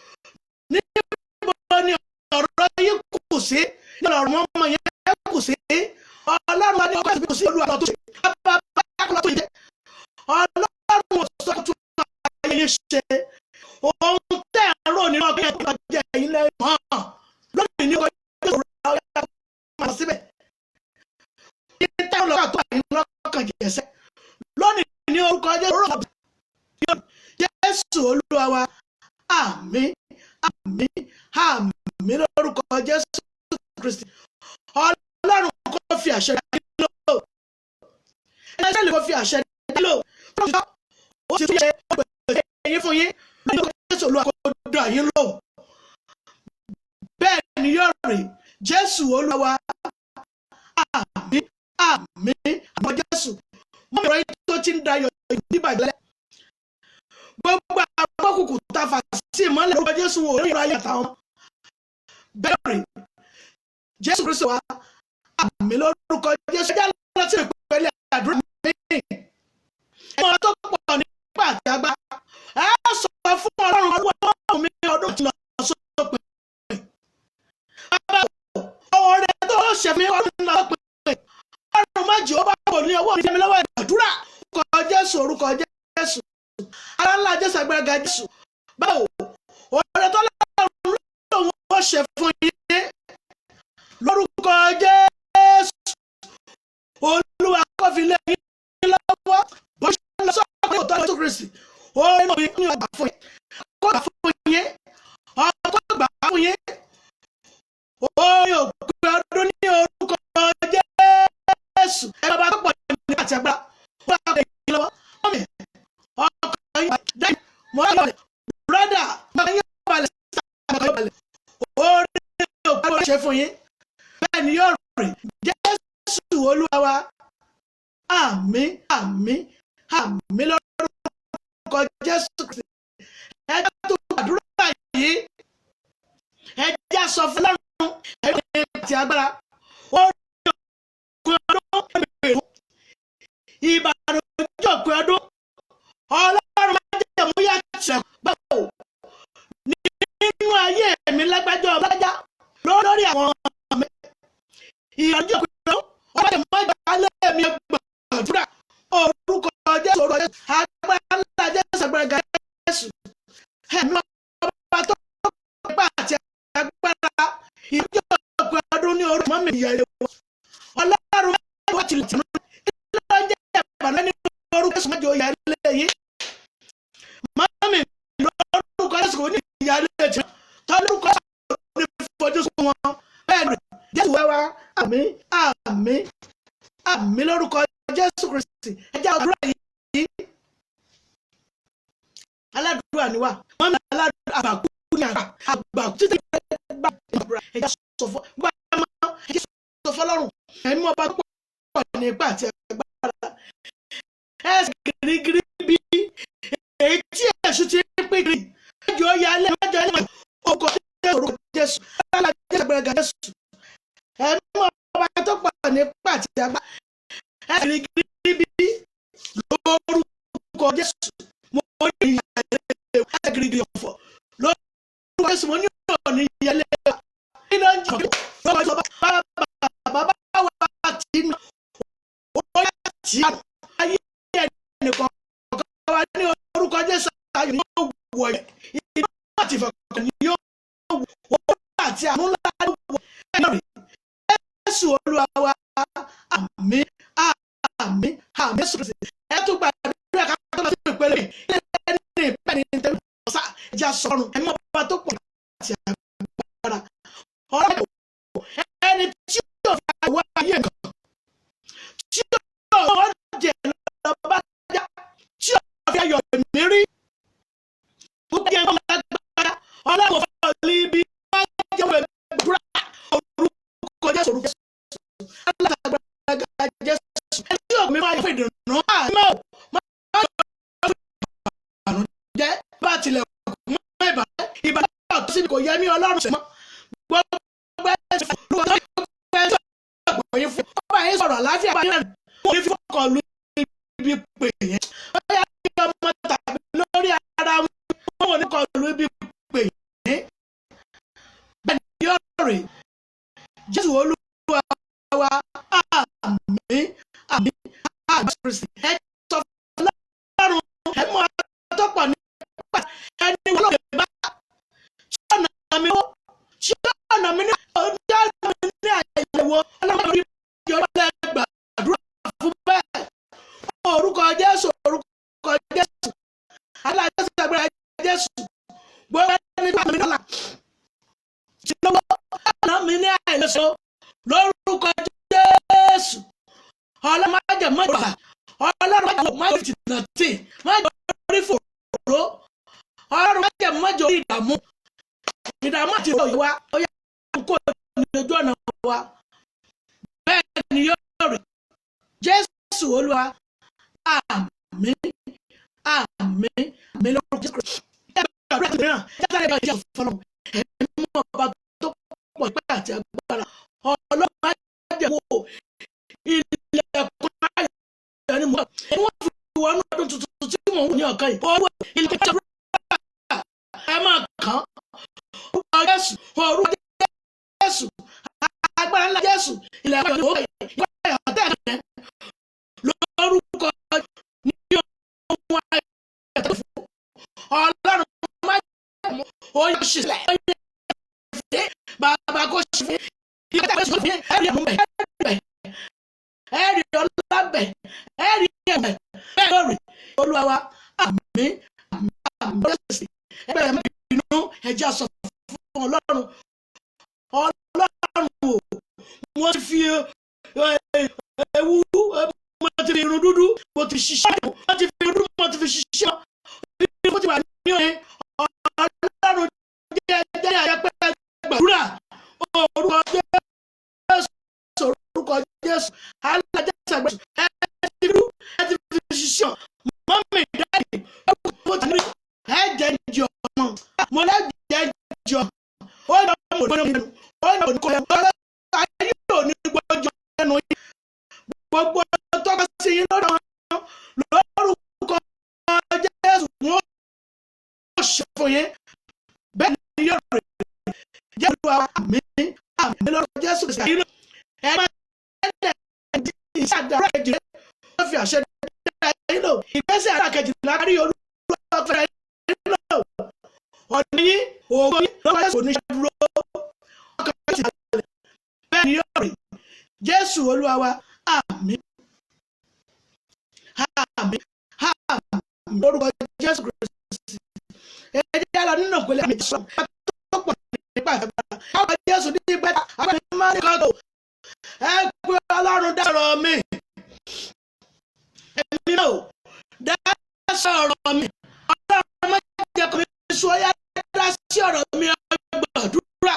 níbo ni ọ̀rọ̀ yìí kù sí ní ọ̀rọ̀ ọmọ yẹn kù sí Ọlọ́run adé ọkọ̀ ìbí kù sí Olúwa tó ṣe bàbá kọ́lá tó yẹ Ọlọ́run òtítọ́ tó ayé ṣe ohun tẹ́ ẹ̀rọ nínú ọkọ̀ yẹn tó lọ jẹ́ ilé mọ́ lónìí ní ọjọ́ ìṣòro ọ̀yà máa síbẹ̀ Jésù Olúwa wa. Àmín àmín àmín lórúkọ Jésù Kristi. Ọlọ́run kò fi àṣẹ dá yín lò. Ẹlẹ́sẹ̀ lè kò fi àṣẹ dá yín lò. Ó ti fi ṣe ọgbẹ̀sẹ̀ yín fún yín. Lórúkọ Jésù Olúwa kò dá yín lò. Bẹ́ẹ̀ ni yóò rí. Jésù Olúwa wa. Àmín àmín àmọ́ Jésù. Mo mọ̀ ọ́ tó ti ń dayọ̀ ìdíbàjẹ́. Gbogbo àwọn òkùnkùn tá a fà sí ìmọ́lẹ̀ lórúkọ Jésù wò ní ìráyè àtàwọn. Bẹ́ẹ̀ rí. Jésù Kristi wa. Àmín lórúkọ Jésù. Ẹjẹ́ lọ sí ìpele àdúrà mi. Ẹ̀mọ́ tó pọ̀ nípa àti àgbà. Ẹ sọ fún Ọlọ́run ọdún mi ọdún tí lọ sópin. Bàbá ọwọ́ rẹ̀ tó ṣe mí ọdún lọ sópin. Ọlọ́run má jẹ́ ó bá wò ní ọwọ́ mi jẹ́ mi lọ́wọ́ ìgbàdúrà. Orúkọ Jésù orúkọ Jésù. Aláńlá Jésù agbára Jésù. Báwo ọ̀rẹ́ tó lọ́rùn lòun ó ṣe fún yín. Lórúkọ Jésù. Olúwa kó fi lé yín lọ́wọ́. Bó ṣe ń lọ sọ́kọ̀ tó Jésù Kristi. Ó ń mọ̀ ní ọgbà fún yín. Kó gbà fún yín. Ọkọ̀ gbà fún yín. Ó yóò gbé ọdún ní orúkọ Jésù. Ẹ bá tó pọ̀ ní àti agbára. Ó bá tó pọ̀ yín lọ́wọ́. Ọkọ̀ yín dáì. Mo á lọ brọ́dà. Ọkọ̀ yín balẹ̀ sí ọkọ̀ yín balẹ̀. Ó ní òkú ọ̀rọ̀ ṣe fún yín. Bẹ́ẹ̀ ni yóò rìn. Jésù Olúwa wa. Àmín àmín àmín lórúkọ Jésù Kristi. Ẹ jẹ́ tó gbàdúrà yìí. Ẹ jẹ́ sọ fún Ọlọ́run. Ẹ jẹ́ ti agbára. Ó ní òkú ọdún ẹgbẹ̀rún. Ìbànújẹ́ òkú ọdún. Ọlọ́run máa jẹ́ mú yàtọ̀ báwo. Nínú ayé mi lágbájá ọ̀bájá lórí àwọn ọmọ mi. Ìyànjú òkú ọdún. Ọlọ́run máa jẹ́ alẹ́ mi gbàdúrà. Orúkọ Jésù orúkọ Jésù. Agbára ńlá Jésù agbára Jésù. Ẹ̀mí ọba tó gbà àti agbára. Ìyànjú òkú ọdún ní orúkọ mọ́mí ìyàrá wọn. Ọlọ́run máa jẹ́ wọ́n tilẹ̀ tìǹbù. Kí ló ń jẹ́ ìbànújẹ́ ní orúkọ Jésù máa jẹ́ òyà lẹ́yìn. Mọ́mí lórúkọ Jésù kò ní ìyá lẹ́yìn. Tọ́lúkọ Jésù kò ní fojú sún wọn. Bẹ́ẹ̀ ni Jésù wá wá. Àmín àmín àmín lórúkọ Jésù Kristi. Ẹ jẹ́ àdúrà yìí. Aládùúrà ni wá. Mọ́mí aládùúrà àbàkú ní àgbàkú títí gbà ìgbà. Ẹ jẹ́ sọ fún gbàmọ́. Ẹ jẹ́ sọ fún Ọlọ́run. Ẹ̀mí ọba pọ̀ ní ipá àti agbára. Ẹ sì gírígírí bí èyí tí èṣù ti ń pín kiri. Mẹ́jọ ya ilé mẹ́jọ ilé orúkọ Jésù. Aláàlá Jésù agbára Jésù. Ẹ̀mí ọba tó pọ̀ ní ipá àti agbára. Ẹ sì gírígírí bí lórúkọ Jésù. Mo ní ìyá ilé ẹ gírígírí ọ̀fọ̀. Lórúkọ Jésù mo ní ọ̀nà ìyá ilé wa. Kí ló ń jọ lọ́wọ́ ìjọba bàbá wa tì í. Ó yà tì í. Ayé ẹnìkan wa ní orúkọ Jésù ayọ̀ ni yóò wọ̀ ẹ́. Ìdí àti ìfọ̀kàn ni yóò wọ̀ ọ́ àti àánú ńlá ló wọ̀ ẹ́ rí. Jésù Olúwa wa. Àmín àmín àmín Jésù Kristi. Ẹ tún gbàdúrà ká tó lọ sí ìpele ilé ní ìpẹ́ni tẹ́lẹ̀ ọ̀sá ìjà sọ̀rùn ẹ̀mí ọba tó pọ̀ àti agbára. Ọ̀rọ̀ ẹni tí yóò fi àwọn ayé nǹkan tí yóò jẹ lọ́ba já tí yóò fi ayọ̀ mi rí. Gbogbo ẹgbẹ́ ọmọ agbára Ọlọ́run fún ọ níbi wọ́n jẹ́ wọ́n gbúra orúkọ Jésù orúkọ Jésù. Alágbára Jésù. Ẹni tí yóò mi máa fi dùnú àmọ́ jẹ́ bá tilẹ̀ mọ́ ìbàdàn tó sì kò yẹ mí Ọlọ́run sẹ́mọ́. Gbogbo ẹ̀sìn fún olúwa tó gbogbo ẹ̀sìn ọ̀gbọ̀n yín fún ọba yín sọ̀rọ̀ àlàáfíà bá yẹn kò ní fi fọkàn lu ibi pè yẹn. Wọ́n yá kí ọmọ tàbí lórí ara wọn ò ní kọ lu ibi pè yẹn. Bẹ́ẹ̀ ni yóò rè Jésù Olúwa wa. Àmín àmín àmín Kristi. Ẹ sọ fún Ọlọ́run ẹ mú àtọ́pọ̀ ní ẹni wọ́n lè bá tí ọ̀nà mi wọ́ tí ọ̀nà mi ní àyẹ̀wò ọlọ́run orí ìjọba lẹ́gbàá àdúrà fún bẹ́ẹ̀ orúkọ Jésù orúkọ Jésù lórúkọ Jésù. Ọlọ́run má jẹ́ mọ́ ìgbà, Ọlọ́run má jẹ́ ìtìnà tí, má jẹ́ orí fòró, Ọlọ́run má jẹ́ mọ́ jẹ́ orí ìdààmú àti ìròyìn wa, ó yẹ kó ní ojú ọ̀nà wa. Bẹ́ẹ̀ ni yóò rí. Jésù Olúwa, àmín, àmín, àmín lórúkọ Jésù. Ọlọ́run má jẹ́ wo ilẹ̀kùn ayọ̀ ni mo wọ́n fi wọnú ọdún tuntun tí mò ń ní ọ̀kan yìí. Owó ilẹ̀kùn ayọ̀ ẹ máa kàn orúkọ Jésù, orúkọ Jésù, agbára ńlá Jésù, ilẹ̀kùn ayọ̀ òkè ìgbà ayọ̀ tẹ̀ lórúkọ ní ohun ayọ̀ tó fún Ọlọ́run má jẹ́ oyè òṣìṣẹ́ oyè bàbá kò ṣe ìgbà tẹ̀ sọ fún ẹ̀rí ẹ̀mú bẹ̀ ẹ̀rí ọlábẹ̀ ẹ̀rí ẹ̀mẹ̀ bẹ́ẹ̀ lórí Olúwa wa, àmín, àmín lọ́sẹ̀ ẹgbẹ́ ẹ̀mí inú ẹja sọ fún Ọlọ́run o, wọ́n ti fi ewu, wọ́n ti fi irun dúdú, wọ́n ti ṣiṣẹ́, wọ́n ti fi irun dúdú, wọ́n ti fi ṣiṣẹ́, wọ́n ti wà ní òye Ọlọ́run jẹ́ àyẹ̀pẹ́ gbàdúrà orúkọ Jésù, orúkọ Jésù, alájẹsẹ̀ gbèsè ẹ ti fi ṣiṣẹ́ mọ́mí dáàdì ó ti ní ẹ̀jẹ̀ jọ ọmọ mo lẹ́jẹ̀ jọ ó yọ ọmọ òní nínú ó yọ òní kò yẹ kọ́ ayé òní gbọ́jọ ẹnu yìí gbogbo tọ́ka sí yín lọ́dọ̀ lórúkọ Jésù wọn ó ṣe fún yín bẹ́ẹ̀ ni yóò rè jẹ́ olúwa àmín, àmín lórúkọ Jésù Kristi ẹ máa iṣẹ́ àdúrà kejì rẹ̀ wọ́n fi àṣẹ dára yín lò ìgbésẹ̀ àdúrà kejì lárí Olúwa fẹ́ra yín lò ọ̀nà yín òògùn yín lọ́wọ́ Jésù oníṣẹ́ dúró ọkàn Jésù balẹ̀ bẹ́ẹ̀ ni yóò rí Jésù Olúwa wa, àmín, àmín, àmín lórúkọ Jésù Kristi. Ẹ̀jẹ̀ lọ nínú ìpele àmì ìjọsọ tó pọ̀ nípa ìfẹ́gbára àwọn Jésù ní ìgbẹ́ta àwọn ẹni máa ń kọ́ ẹ pé Ọlọ́run dárọ̀ mi èmi náà dá sọ̀rọ̀ mi Ọlọ́run má jẹ́ kó mi sọ yá dá sí ọ̀rọ̀ mi gbàdúrà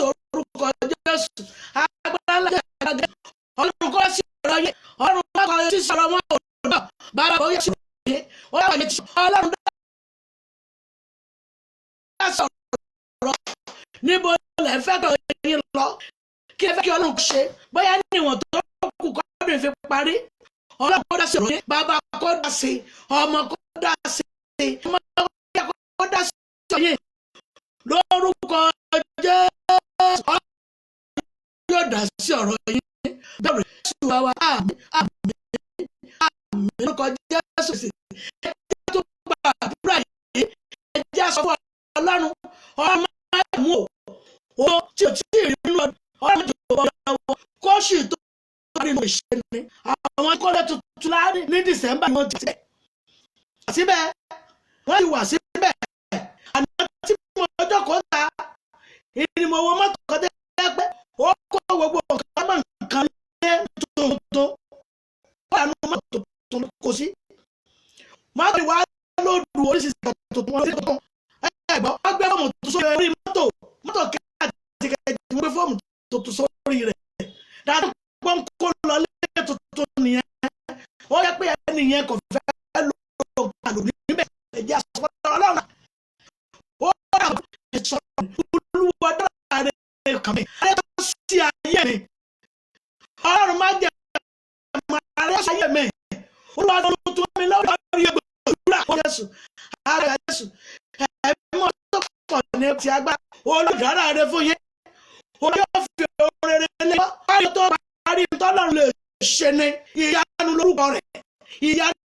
orúkọ Jésù agbára ńlá jẹ́ Ọlọ́run kọ́ sí ọ̀rọ̀ yẹn Ọlọ́run má kọ́ sí ọ̀rọ̀ wọn ò lọ bàbá ó yẹ sí ọ̀rọ̀ yẹn Ọlọ́run dá sọ̀rọ̀ níbo lẹ fẹ́ kọ́ yín lọ kí ẹ fẹ́ kí Ọlọ́run ṣe bóyá níwọ̀n tó kù kọ́bìnrin fi parí Ọlọ́run kó dá sí ọ̀rọ̀ yẹn bàbá kó dá sí ọmọ kó dá sí ọmọ kó dá sí ọ̀rọ̀ yẹn lórúkọ Jésù yóò dá sí ọ̀rọ̀ yẹn bẹ̀rẹ̀ Jésù wa àmín, àmín, àmín lórúkọ Jésù sí ẹjẹ́ tó gba àdúrà yìí ẹjẹ́ sọ fún Ọlọ́run ọmọ ẹ̀mú o tí o ti rí nínú ọdún ọ̀rọ̀ kó sì tó nínú ìṣe ni àwọn akọ́lẹ̀ tuntun láàrin ní December ni wọ́n ti tẹ̀ síbẹ̀ wọ́n ti wà síbẹ̀ àná tí mo ọjọ́ kan ta ìní mo wọ mọ́tò kan tẹ́ pé ó kó gbogbo nǹkan mọ́ nǹkan lé tuntun wọ́n yà nù mọ́tò tuntun kò sí mọ́tò wa lóòdù oríṣiríṣi tuntun wọn sí tuntun ẹ̀gbọ́n wọ́n gbé fọ́ọ̀mù tuntun sórí orí mọ́tò kẹ́ẹ̀tì wọ́n gbé fọ́ọ̀mù tuntun sórí rẹ̀ dáadáa wọ́n kó lọ lé tuntun nìyẹn ó yẹ pé ẹni yẹn kò fẹ́ lò kàlù níbẹ̀ ẹ̀jẹ̀ àsọ̀rọ̀ Ọlọ́run ó yà sọ̀rọ̀ Olúwa dára rẹ̀ kàn mí ẹ̀ tó sí ayé mi Ọlọ́run má jẹ́ ààrẹ ayé mi Olúwa tó mi lọ́wọ́ lórí ẹgbẹ̀rún Jésù ààrẹ Jésù ẹ̀mí mọ́ tó pọ̀ ní ti agbára olùdára rẹ̀ fún yín orí ọ̀fẹ́ òrèrè lé wọ́n tó parí tọ́lọ́run lè ṣe ní ìyanu lórúkọ rẹ̀ ìyanu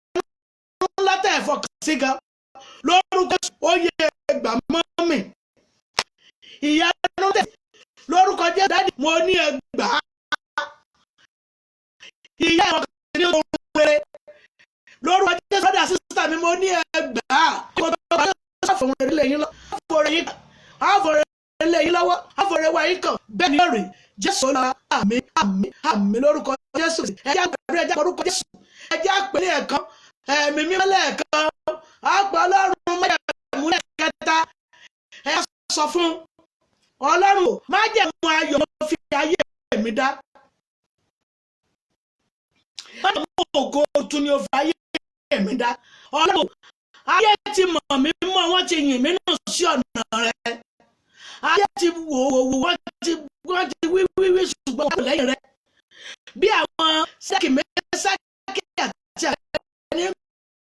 ńlá tẹ̀ fọkàn sí gan lórúkọ oyè ẹgbà mọ́mì ìyanu tẹ̀ lórúkọ jẹ́ dáàdì mo ní ẹgbà ìyá ìwọ̀n ní ohun rere lórúkọ jẹ́ sọ́dà sísítà mi mo ní ẹgbà kó tó bá sọ́fọ̀rọ̀ lẹ́yìn lọ́wọ́ àfọ̀rẹ̀ lẹ́yìn lọ́wọ́ àfọ̀rẹ̀ wáyé kan bẹ́ẹ̀ ni ọ̀rẹ́ Jésù àmín àmín àmín lórúkọ Jésù. ẹ jẹ́ àgbàdo, ẹ jẹ́ orúkọ Jésù, ẹ jẹ́ àpèlé ẹ̀kan ẹ̀mí mímọ́ lẹ́ẹ̀kan, àgbà Ọlọ́run májẹ̀mú lẹ́ẹ̀kẹta. ẹ sọ fún Ọlọ́run, májẹ̀mú ayọ̀ mo fi ayé mi dá, májẹ̀mú ògo tún ni o fi ayé mi dá. Ọlọ́run, ayé ti mọ̀ mí mọ́, wọ́n ti yìn mí nù sí ọ̀nà rẹ̀. Ayé ti wò wọ́n ti wí ṣùgbọ́n kò lẹ́yìn rẹ̀. Bí àwọn sẹ́kì mẹ́sàkì àti àgbẹ̀ni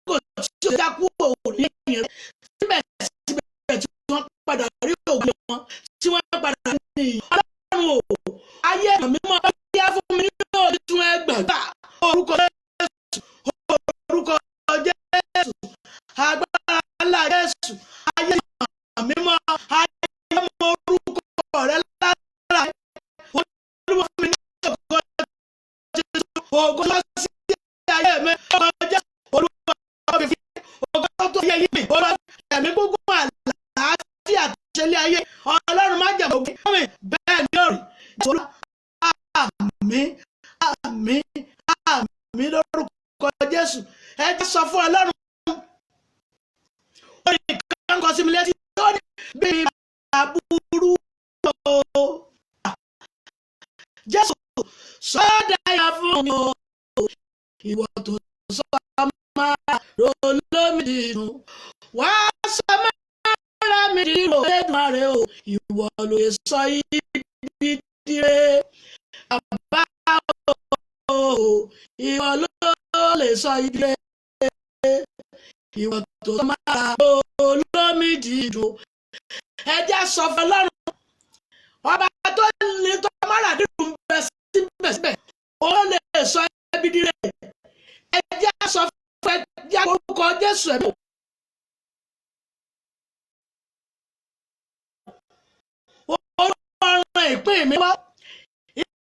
kò tí ò dákú òní lẹ́yìn rẹ̀. Síbẹ̀síbẹ̀ tí wọ́n padà rí ògo wọn, tí wọ́n padà ní ìyìn. Ọlọ́run o, ayé mọ̀ mí mọ́, yá fún mi ní òtún ẹgbẹ̀gbà. Orúkọ Jésù, orúkọ Jésù, agbára ńlá Jésù, ayé mọ̀ mí mọ́, ayé mọ̀ orúkọ rẹ̀ lára ẹ̀. Olúwa fún mi ní ògo Jésù, ògo lọ sí ayé mi, ògo Jésù, Olúwa fi fi ògo tó yẹ yìí, Olúwa ẹ̀mí gbogbo àlàáfíà ṣẹlẹ̀ ayé. Ọlọ́run má jẹ̀ ògbé mi, bẹ́ẹ̀ ni ó rí. Olúwa àmín àmín àmín lórúkọ Jésù. ẹ jẹ́ sọ fún Ọlọ́run, ó ní kan kọ sí mi létí, ó ní bí àbúrú o Jésù sọ́dàyà fún mi o, ìwọ tó sọ máa ro lómi dìrùn, wá sọ máa mi dìrò Elédùmarè o, ìwọ ló lè sọ ibi dire. Bàbá o, ìwọ ló lè sọ ibi dire, ìwọ tó sọ máa ro lómi dìrùn. ẹ jẹ́ sọ fún Ọlọ́run, ọba tó ní tó mára dìrùn bẹ síbẹ̀síbẹ̀, ó lè sọ ibi dire. ẹ jẹ́ sọ fún, ẹ jẹ́ orúkọ Jésù ẹ̀mí. Ọlọ́run ìpín mi wá,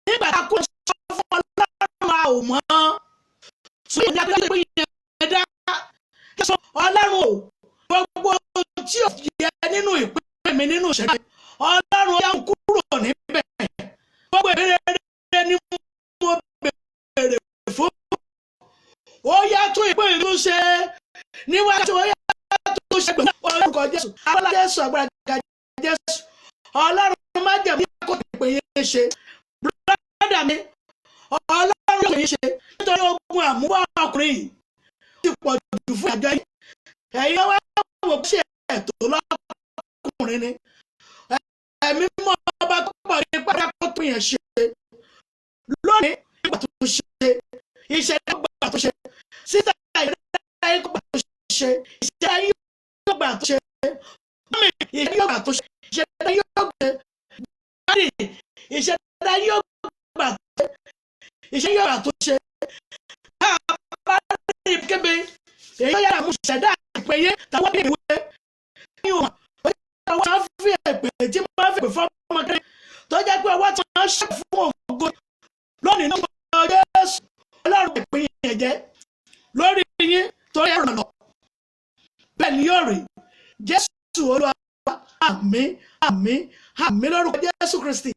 nígbà tá a kó sọ fún Ọlọ́run a ò mọ̀ ṣùgbọ́n ní abúlé ìpín yẹn dá. Ọlọ́run o, gbogbo tí ò yẹ nínú ìpín mi nínú ìṣẹ̀lẹ̀, Ọlọ́run yà ń kúrò níbẹ̀. Gbogbo ìbéèrè ni mo béèrè fún, ó yá tó ìpín ìlú ṣe níwájú, ó yá tó ṣe pẹ̀lú orúkọ Jésù, agbára Jésù, agbára Jésù. Ọlọ́run má jẹ̀ bí kò pè é ṣe, brọ́dà mi, Ọlọ́run yóò yín ṣe, nítorí ogun àmúwá ọkùnrin yìí ti pọ̀ jù fún àjọ yìí. ẹ̀yin wá wò ṣe ẹ̀tọ́ lọ́kùnrin ni, ẹ̀mí mọ́ ọba tó pọ̀ ní pátá kó pín yẹn ṣe lónìí. Ìgbà tó ṣe ìṣẹ̀lẹ̀ ọgbà tó ṣe, sísá ìrẹ́lẹ̀ ìgbà tó ṣe, ìṣẹ̀lẹ̀ ìgbà tó ṣe, mọ́mí ìṣẹ̀lẹ̀ ìgbà tó ṣe, ìṣẹ̀lẹ̀ yóò gbé báyìí, ìṣẹ̀lẹ̀ yóò gbà tó ṣe, ìṣẹ̀lẹ̀ yóò gbà tó ṣe. Bá rí kébé èyí yára mú ṣẹ̀dá ìpèyé tàwọn ìwé ní òun ọwọ́ tí wọ́n fi èpè tí wọ́n fi èpè fún ọmọdé tó jẹ́ pé ọwọ́ tí wọ́n ṣe fún ògo lónìí ní ọjọ́ Jésù. Ọlọ́run ìpín yẹn jẹ́ lórí yín torí ẹ̀rọ lọ, bẹ́ẹ̀ ni yóò rí. Jésù Olúwa, àmín àmín àmín lórúkọ Jésù Kristi.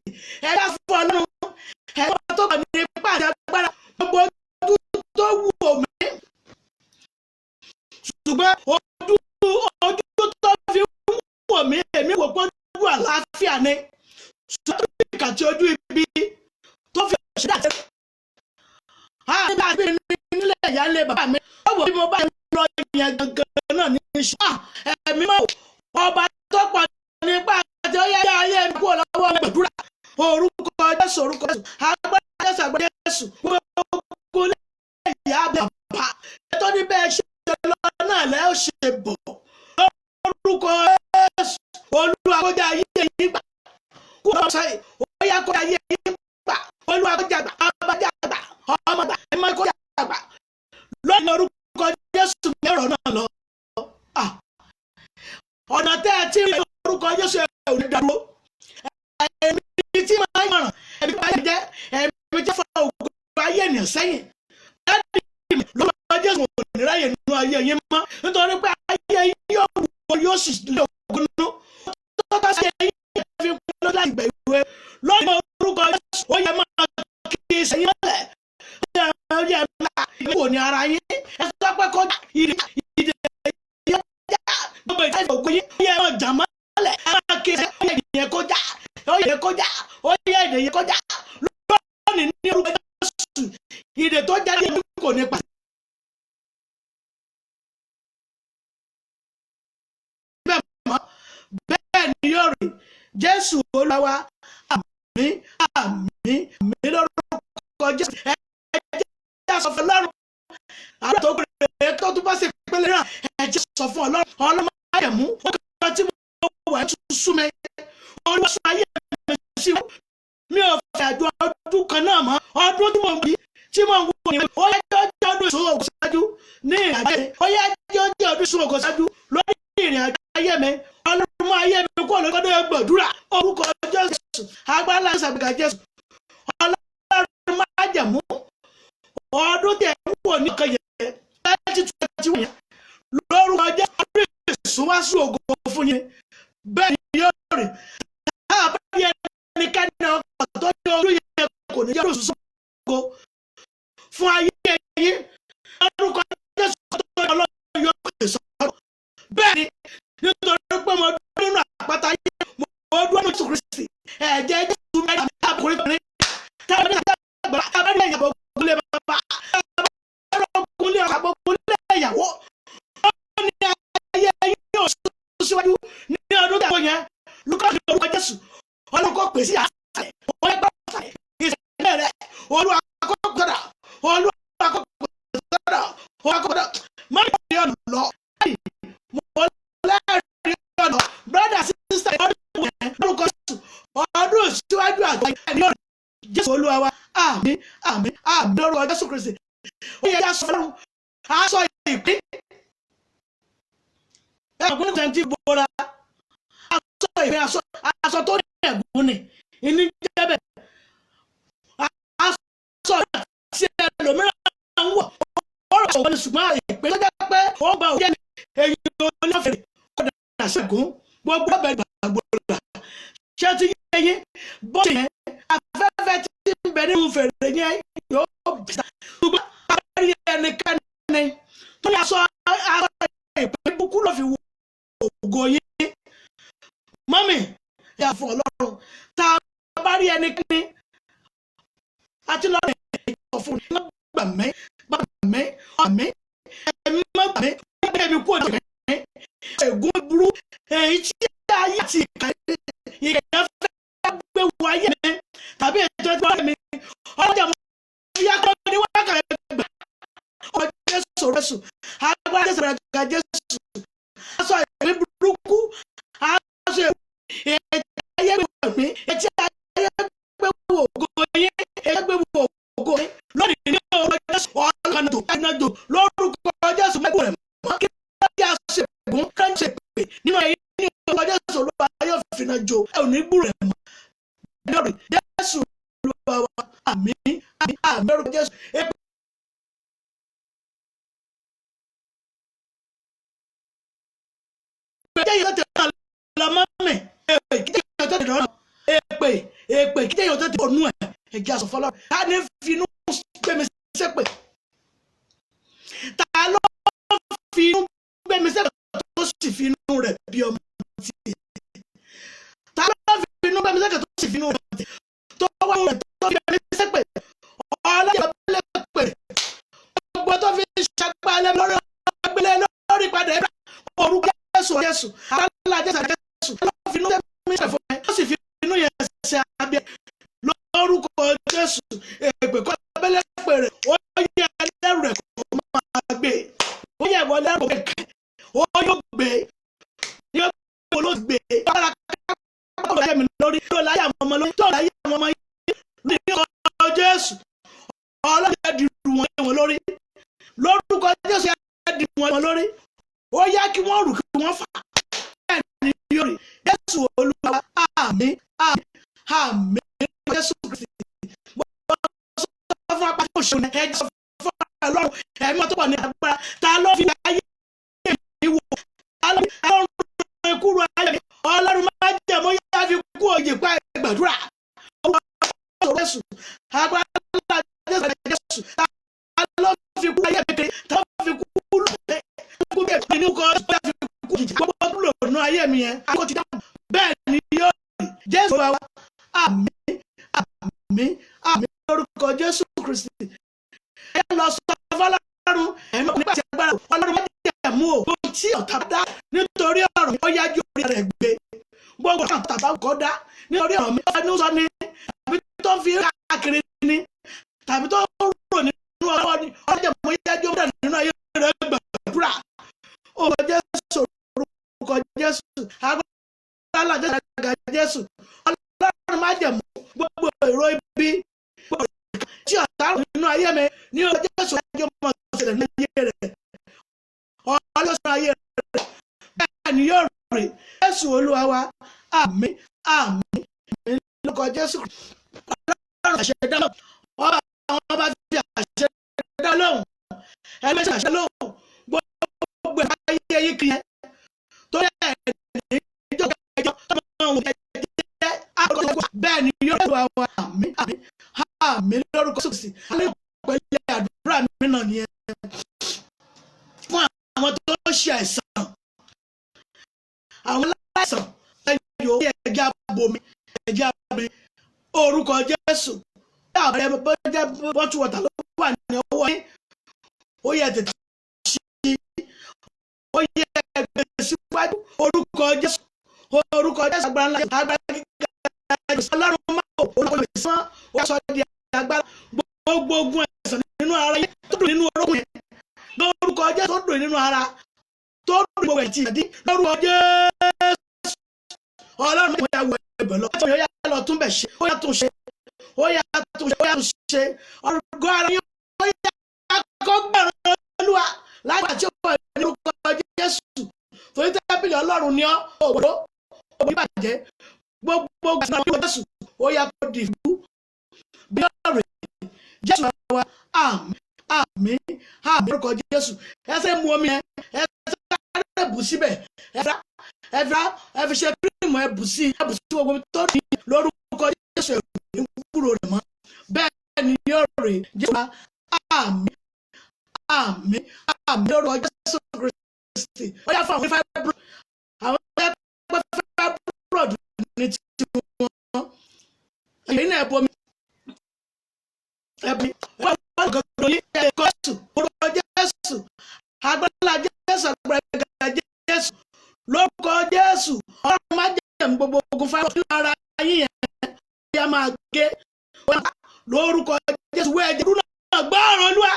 ẹ dá fún Ọlọ́run, ẹ wọ́n tó bá ní ipá àti agbára, gbogbo ojú tó wù mí, ṣùgbọ́n ojú tó fi wù mí, èmi wò pé ojú àlàáfíà ni, ṣùgbọ́n tó fi kàtí ojú ibi tó fi ṣẹ̀dá àti nígbà tí nílẹ̀ ìyá ilé bàbá mi, ó wò bí mo bá lọ ìyẹn gangan náà ní iṣu ẹ̀mí mọ́ ọba tó pọ̀ nípa àti ọyá ayé mi kúrò lọ́wọ́ gbàdúrà. Orúkọ Jésù, orúkọ Jésù, agbára Jésù, agbára Jésù, gbogbo lè yá bàbá tó ní bẹ́ẹ̀ ṣe lọ náà lẹ́ ó ṣe bọ̀. Orúkọ Jésù, Olúwa kó jẹ́ ayé yìí gbà kó lọ sọ yìí, ó yá kó jẹ́ ayé yìí gbà, Olúwa kó jẹ́ àgbà, ọba jẹ́ àgbà, ọmọ àgbà, ẹ máa kó jẹ́ àgbà lónìí. Orúkọ Jésù ní ọ̀rọ̀ náà lọ. Ọ̀nà tẹ́ ẹ ti rí orúkọ Jésù ẹ̀ ò ní dàrú. Ẹ̀mí tí máa ń yànnà, ẹ̀mí tí máa ń jẹ́, ẹ̀mí tí fa ògùn ayé ènìyàn sẹ́yìn. Láti ìmọ̀ lórúkọ Jésù ò ní ráyè nínú ayé yín mọ́, nítorí pé ayé yín yóò wọ yóò sì lé ògùn nínú. Tó bá ṣe yín fi ń pín lọ́dọ̀ ìgbà ìwé lónìí orúkọ Jésù, ó yẹ máa ara yín ẹ sọ pé kọjá ìdè gbogbo ìtẹ́ ìfògùn yín ó yẹ ẹ̀rọ jàmọ́lẹ̀ ẹ̀rọ kiri ó yẹ ìdè yẹn kọjá ó yẹ kọjá ó yẹ ìdè yẹn kọjá lónìí ní orúkọ Jésù ìdè tó jáde ní kò ní pàṣẹ. bẹ́ẹ̀ ni yóò rí Jésù Olúwa wa àmín àmín àmín lórúkọ Jésù ẹ jẹ́ sọ fún Ọlọ́run àwọn tó gbèrè tó tún bá ṣe pélé náà ẹ jẹ́ sọ fún Ọlọ́run ayẹ̀mú ọkọ̀ tí mo wà tún sú mi olùwàsùn ayé mi sí mi ò fẹ́ àjọ ọdún kan náà mọ́ ọdún tí mo wí tí mo ń wò ní ó yẹ kí ó jẹ́ ọdún ìṣòro ògùn ṣáájú ní ìrìnàjò ó yẹ kí ó jẹ́ ọdún ìṣòro ògùn ṣáájú lórí ìrìnàjò ayé mi Ọlọ́run mú ayé mi kó lọ́dọ̀ gbàdúrà orúkọ Jésù agbára ìsàbíkà Jésù Ọlọ́run máa jẹ̀mú ọdún tí ẹ̀ ń wò ní ọkọ̀ yẹn 2021 yẹn lórúkọ Jésù ọdún ìsúnwásù ògùn fún yín bẹ́ẹ̀ ni yóò rí àbáyé ẹnikẹ́ni ọkọ̀ tó ní orí yẹn kò ní jẹ́ òṣùṣù fún ayé yín lórúkọ Jésù tó ní Ọlọ́run yóò pèsè sọ́dọ̀ bẹ́ẹ̀ ni nítorí pé mo dúró nínú àpáta yìí mo dúró nínú Kristi ẹ̀jẹ̀ Jésù mẹ́ta àkùnrin kùnrin táwọn ní àgbà abẹ́rẹ́ ìyàbọ̀ ògúnlé bàbá abẹ́rẹ́ ògúnlé ọ̀rọ̀ ògúnlé ìyàwó ó ní ayé yìí ò síwájú ní ọdún tẹ̀wọ́ yẹn lukọ́ ní orúkọ Jésù ọlọ́kọ̀ pèsè àṣẹ ọlọ́gbà àṣẹ ìṣẹ̀lẹ̀ rẹ̀ olúwakọ̀kọ̀dà olúwakọ̀kọ̀dà olúwakọ̀kọ̀dà mọ́ni ọ̀nà lọ brother sister lórúkọ Jésù ọdún síwájú àgbà ní ọ̀rọ̀ Jésù Olúwa wa àmín àmín àmín lórúkọ Jésù Kristi ó yẹ ká sọ fún aṣọ ìpín ẹ̀gbọ́n tẹ̀ ti bọ́ra aṣọ ìpín aṣọ tó ní ẹ̀gbọ́n ni ìní jẹ́bẹ̀ aṣọ tí ẹlòmíràn ń wọ̀ ọ̀rọ̀ òun ṣùgbọ́n ìpín tó jẹ́ pé ó gba òye ni èyí onífẹ̀ẹ́ ọ̀dà ṣẹ́gun gbogbo ọbẹ̀ gbàgbọ́ra ṣé ti yé yín bó ṣe yẹn afẹ́fẹ́ tí ń bẹ nínú fèrè yẹn yóò bìtà ṣùgbọ́n abẹ́rẹ́ ẹnikẹ́ni tó yà sọ ìpín búkú ló fi wo ògo yín mọ́mì yà fún Ọlọ́run tá a bá rí ẹnikẹ́ni àti lọ́rọ̀ ìkọ̀ fún mi gbà mí ọ̀mí ẹ̀mí má gbà mí gbé mi kú òjò mi ègún burú èyí tí ayé àti ìkẹyẹ fẹ́ gbé wọ ayé mi tàbí ètò ẹgbẹ́ mi ọlọ́jà mo fi yàtọ̀ ní wákàtí gbà ọjọ́ Jésù rẹ̀sù agbára Jésù rẹ̀ ga Jésù aṣọ ìwé burúkú aṣọ ìwé ayé gbé mi etí ayé gbé wọ ògo yín ayé gbé wọ ògo yín lónìí ní ọ̀rọ̀ Jésù ọ̀lànàjò lórúkọ Jésù mẹ́gbọ̀n rẹ̀ mọ́ kí wọ́n yà ṣe ègún kẹ́ńtì pè nínú ẹ̀yìn ní ọ̀rọ̀ Jésù Olúwa yóò fi náà jò ẹ̀ ò ní gbúrò ẹ̀ mọ́ lórí Jésù Olúwa wa àmín àmín àmín lórúkọ Jésù. Kíjẹ́ yóò tẹ̀ ọ́ lọ́mọ́ mi kíjẹ́ yóò tẹ̀ ọ́ èpè kíjẹ́ yóò tẹ̀ ọ́ nú ẹ̀ ẹ̀jẹ̀ àṣọ fọlọ́ ta ni finú gbẹ̀mí sẹ́pẹ̀ ta ló finú gbẹ̀mí sẹ́pẹ̀ tó sì finú rẹ̀ bí ọmọ tí ta ló finú gbẹ̀mí sẹ́pẹ̀ tó sì finú rẹ̀ tó wá rẹ̀ tó fi gbẹ̀mí sẹ́pẹ̀ ọlọ́yẹ̀ pẹ̀lẹ́pẹ̀ gbogbo tó fi ṣàgbálẹ̀ lórí padà ẹ̀rọ orúkọ Jésù alá Jésù finú gbẹ̀mí sẹ́pẹ̀ fún ẹ ó sì finú yẹn ṣe abẹ́ lórúkọ Jésù èpè kọ́ abẹ́lẹ́pẹ̀ rẹ̀ ó yẹ ẹlẹ́rù rẹ̀ kó máa gbé ó yẹ ìwọ ẹlẹ́rù rẹ̀ kẹ́ ó yóò gbé yóò gbé olóògbé ọ̀rọ̀ kápẹ́kọ̀ọ́ láyé mi lórí tó láyé àwọn ọmọ lórí tó láyé àwọn ọmọ yìí lórí ọkọ̀ Jésù ọlọ́dẹ dìrù wọn lórí lórúkọ Jésù yẹ dìrù wọn lórí ó yá kí wọ́n rù kí wọ́n fà bẹ́ẹ̀ ni yóò rí Jésù Olúwa àmín àmín àmín Jésù Kristi fún apáṣẹ òṣèlú ẹjẹ fún Ọlọ́run ẹ̀mí tó pọ̀ ní agbára ta ló fi ayé mi wò ta ló fi Ọlọ́run kúrò ayé mi Ọlọ́run máa jẹ mọ́ yá fi kú òye pa gbàdúrà Jésù agbára Jésù ta ló fi kú ayé mi kiri ní kọ́ fi kú jìjì gbogbo dúró nínú ayé mi yẹn kó ti dáhùn bẹ́ẹ̀ ni yóò rí Jésù wa àmín àmín àmín lórúkọ Jésù Kristi. ẹ lọ sọ fọlọ́run ẹ̀mí nígbà tí agbára Ọlọ́run má jẹ́ mú o ohun tí ọ̀tá dá nítorí ọ̀rọ̀ ó yájú orí rẹ̀ gbé gbogbo ọ̀tá bá kọ́ dá nítorí ọ̀rọ̀ mi ẹnu sọ ni tàbí tó fi káàkiri ni tàbí tó rò nínú ọwọ́ ni ọjọ́ mo yájú orí rẹ̀ nínú ayé rẹ̀ gbàdúrà orúkọ Jésù orúkọ Jésù agbára Jésù Ọlọ́run má jẹ́ mú gbogbo èrò ibi tí ọ̀tá rò nínú ayé mi ní ọjọ́ Jésù ẹjọ́ mọ̀ ṣẹlẹ̀ ní ayé rẹ̀ ọlọ́sọ̀rọ̀ ayé rẹ̀ bẹ́ẹ̀ ni yóò rí Jésù Olúwa wa àmín àmín lórúkọ Jésù Ọlọ́run àṣẹ dá lóhùn ọba fi àṣẹ dá lóhùn ẹgbẹ́ tí àṣẹ lóhùn gbogbo ayé yìí kiri yẹn tó yẹ ní ìjọba ẹjọ́ tó máa ń wọ ẹjẹ́ àkọsílẹ̀ bẹ́ẹ̀ ni yóò rí wa àmín àmín àmín lórúkọ Jésù alẹ́ pẹ̀lú àdúrà mi náà nìyẹn fún àwọn tó ṣe àìsàn àwọn aláìsàn ẹyọ ẹja bomi ẹja bomi orúkọ Jésù ààrẹ bọ́jẹ́ bọ́tù wọ̀tà ló wà ní ọwọ́ yín ó yẹ tètè ṣí ó yẹ ẹgbẹ́ síwájú orúkọ Jésù agbára ńlá agbára gíga Ọlọ́run máa wò olùkọ́ ìsán ó sọ di agbára gbogbo ogun ẹ̀sán nínú ara yẹn tó dùn nínú orókùn yẹn lórúkọ Jésù tó dùn nínú ara tó dùn gbogbo ẹ̀tì ìdí lórúkọ Jésù Ọlọ́run máa yà wọ ẹ̀bẹ̀ lọ ó yà lọ tún bẹ̀ ṣe ó yà tún ṣe ó yà tún ṣe ọgọ́ ara yẹn ó yà kọ́ gbẹ̀rún Olúwa lágbà tí ó wà ní orúkọ Jésù torí tẹ́bílì Ọlọ́run ni òwò ìbàjẹ́ gbogbo gbàgbọ́ Jésù ó yà kó di ìlú bí ọ̀rẹ́ Jésù wa àmín àmín àmín orúkọ Jésù ẹsẹ̀ mu omi ẹ ẹsẹ̀ bù síbẹ̀ ẹ fi ṣe kírìmù ẹ bù sí gbogbo tó ní lórúkọ Jésù ẹ̀rù ní kúrò rẹ̀ mọ́ bẹ́ẹ̀ ni yóò rè Jésù wa àmín àmín àmín lórúkọ Jésù Kristi ó yà fún àwọn fáibúrọ̀dù ní tiwọn èyí náà bomi ẹbí wọn gbọdọ ní ẹkọ Jésù orúkọ Jésù agbára Jésù agbára Jésù lórúkọ Jésù Ọlọ́run má jẹ́ gbogbo ogun fáwọn nínú ara yín yẹn yá máa gé lórúkọ Jésù wẹ́ẹ́ jẹ́ dúró náà gbọ́ ọ̀rọ̀ Olúwa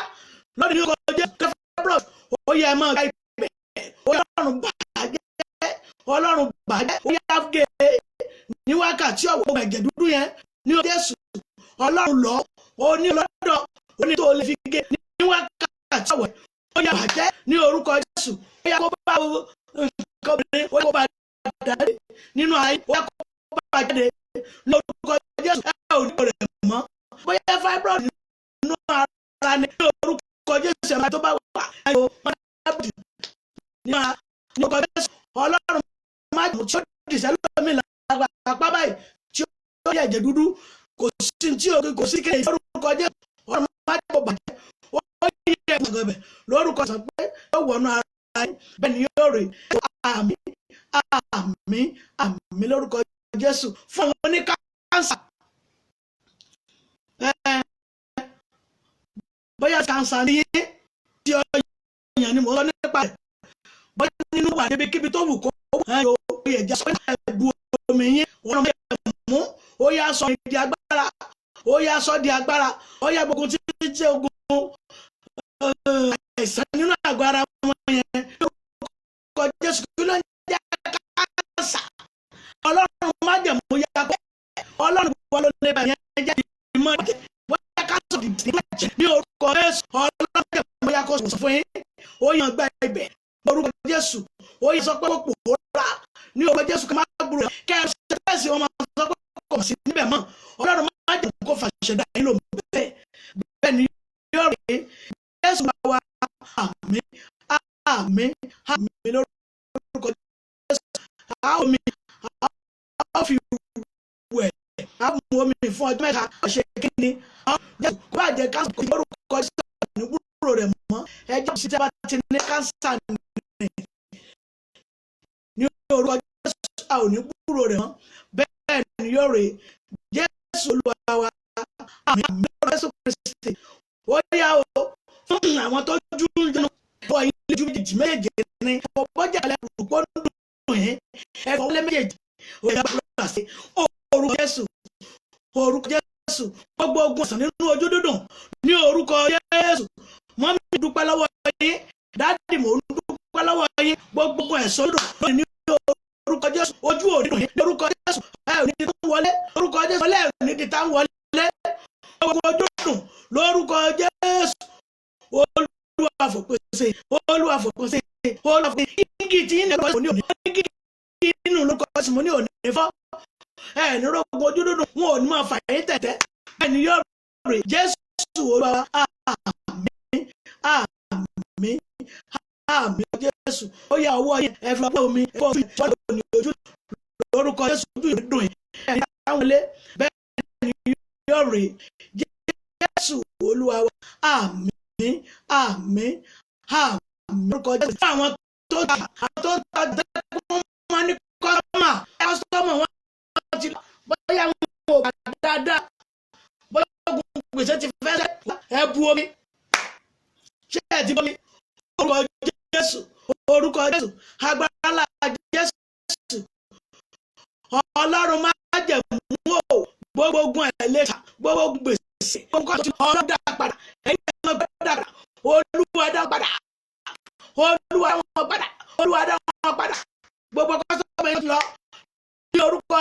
lórí orúkọ Jésù kẹfẹ́ ó yẹ máa gba ibẹ̀ Ọlọ́run bàjẹ́ ó yá gé ní wákàtí ọ̀wọ́ ẹ̀jẹ̀ dúdú yẹn ní Jésù Ọlọ́run lọ ó ní lọ́dọ̀ ó ní tó lè fi gé ní wákàtí ọ̀wọ́ ó yá bàjẹ́ ní orúkọ Jésù ó yá kó bá nǹkan obìnrin ó yá kó bá dáadé nínú ayé ó yá kó bá jáde ní orúkọ Jésù ẹ ò ní rẹ̀ mọ́ bóyá fibroid nínú ara ní orúkọ Jésù ẹ̀ma tó bá wà ẹ̀ ò máa dábìdì ní orúkọ Jésù Ọlọ́run má jẹ́ tí ó dìṣẹ́ lómi lápá báyìí tí ó yẹ ẹ̀jẹ̀ dúdú kò sí kéde lórúkọ Jésù Ọlọ́run má jẹ́ kó bàjẹ́ ó yẹ ẹ̀gbọ́n ẹ̀bẹ̀ lórúkọ sọ pé ó wọnú ara yín bẹ́ẹ̀ ni yóò rè àmín àmín àmín lórúkọ Jésù fún àwọn oní kánsà bóyá kánsà ní tí ó yàn ni mo sọ nípa rẹ̀ bóyá nínú wà níbi kíbi tó wù kó yóò yẹ jẹ́ sọ ẹ̀bù omi yín wọn máa mú ó yá sọ di agbára ó yá sọ di agbára ó yá gbogbo tí ó jẹ́ ogun àìsàn nínú àgọ́ ara wọn yẹn lórúkọ Jésù kí ló ń jẹ́ kánsà Ọlọ́run má jẹ̀ mú yá pé Ọlọ́run wọ́n ló lé bẹ̀rẹ̀ yẹn jẹ́ ìmọ̀ ìjẹ́ bóyá kánsà dìde ní orúkọ Jésù Ọlọ́run jẹ̀ mú yá kó sọ fún yín ó yàn gba ibẹ̀ lórúkọ Jésù ó yẹ sọ pé ó pòórá ní orúkọ Jésù kí n má gbúrò kẹ́ ẹ ṣe bẹ́ẹ̀ sí wọn máa sọ pé kò sí níbẹ̀ mọ́ Ọlọ́run má jẹ̀ kó fàṣẹ dá yín lò bẹ́ẹ̀ ni yóò rí Jésù wa àmín àmín àmín lórúkọ Jésù àwọn mi àwọn fi wẹ̀ àwọn omi fún ọjọ́ mẹ́ta ọ̀sẹ̀ kìíní Jésù kó bá jẹ́ káńsà kò lórúkọ Jésù ní gbúrò rẹ̀ mọ́ ẹjọ́ sí tẹ́ bá ti ní káńsà orúkọ Jésù a ò ní kúrò rẹ̀ mọ́ bẹ́ẹ̀ ni yóò rè Jésù Olúwa wa àmín Jésù Kristi ó yá o fún àwọn tó jú jẹnu bọ́ ilé ju méjèèjì ní bọ́jà lẹ́rù pọ́ dùn yín ẹ̀fọ́ wọlé méjèèjì ó yá bá sí orúkọ Jésù gbogbo ogun ọ̀sán nínú ojú dúdùn ní orúkọ Jésù mọ́mí dúpẹ́ lọ́wọ́ yín dáàdì mò ń dúpẹ́ lọ́wọ́ yín gbogbo ogun ẹ̀sọ́ dùn lónìí ní orúkọ Jésù ojú òní dùn yín ní orúkọ Jésù ẹ̀ ò ní di tán wọlé orúkọ Jésù ọlẹ́ ò ní di tán wọlé gbogbo ojú dùn lórúkọ Jésù Olúwa fòpèsè igi tí yín lẹ́kọ̀ọ́ ní òní igi inú lórúkọ Jésù mo ní òní fọ́ ẹ̀ ní rògbò ojú dúdùn wọn ò ní máa fà yín tẹ̀tẹ̀ ẹ̀ ní yóò rè Jésù Olúwa àmín àmín àmín Jésù ó yá ọwọ́ yín ẹ fi ọwọ́ omi ẹ̀fọ́ fi ìṣọ́lẹ̀ òní ojú lórúkọ Jésù ojú ìdùn yín ẹ̀ ní táwọn ilé bẹ́ẹ̀ ni yóò rè Jésù Olúwa àmín àmín àmín lórúkọ Jésù fún àwọn tó ta dẹ́kun wọn ní kọ́mà kọ́sọ́mọ̀ wọn ti bóyá wọn ò bá dáadáa bóyá ogun gbèsè ti fẹ́ ẹ bu omi ṣé ẹ ti bomi orúkọ Jésù agbára ńlá Jésù Ọlọ́run máa jẹ̀mú o gbogbo ogun ẹ̀lẹ́ta gbogbo gbèsè gbogbo tí Ọlọ́run dá padà ẹ̀yìn ẹ̀mọ́ gbọ́dọ̀ padà Olúwa dá padà Olúwa wọn padà Olúwa dá wọn padà gbogbo kọ́sọ́mọ̀ yẹn lọ ní orúkọ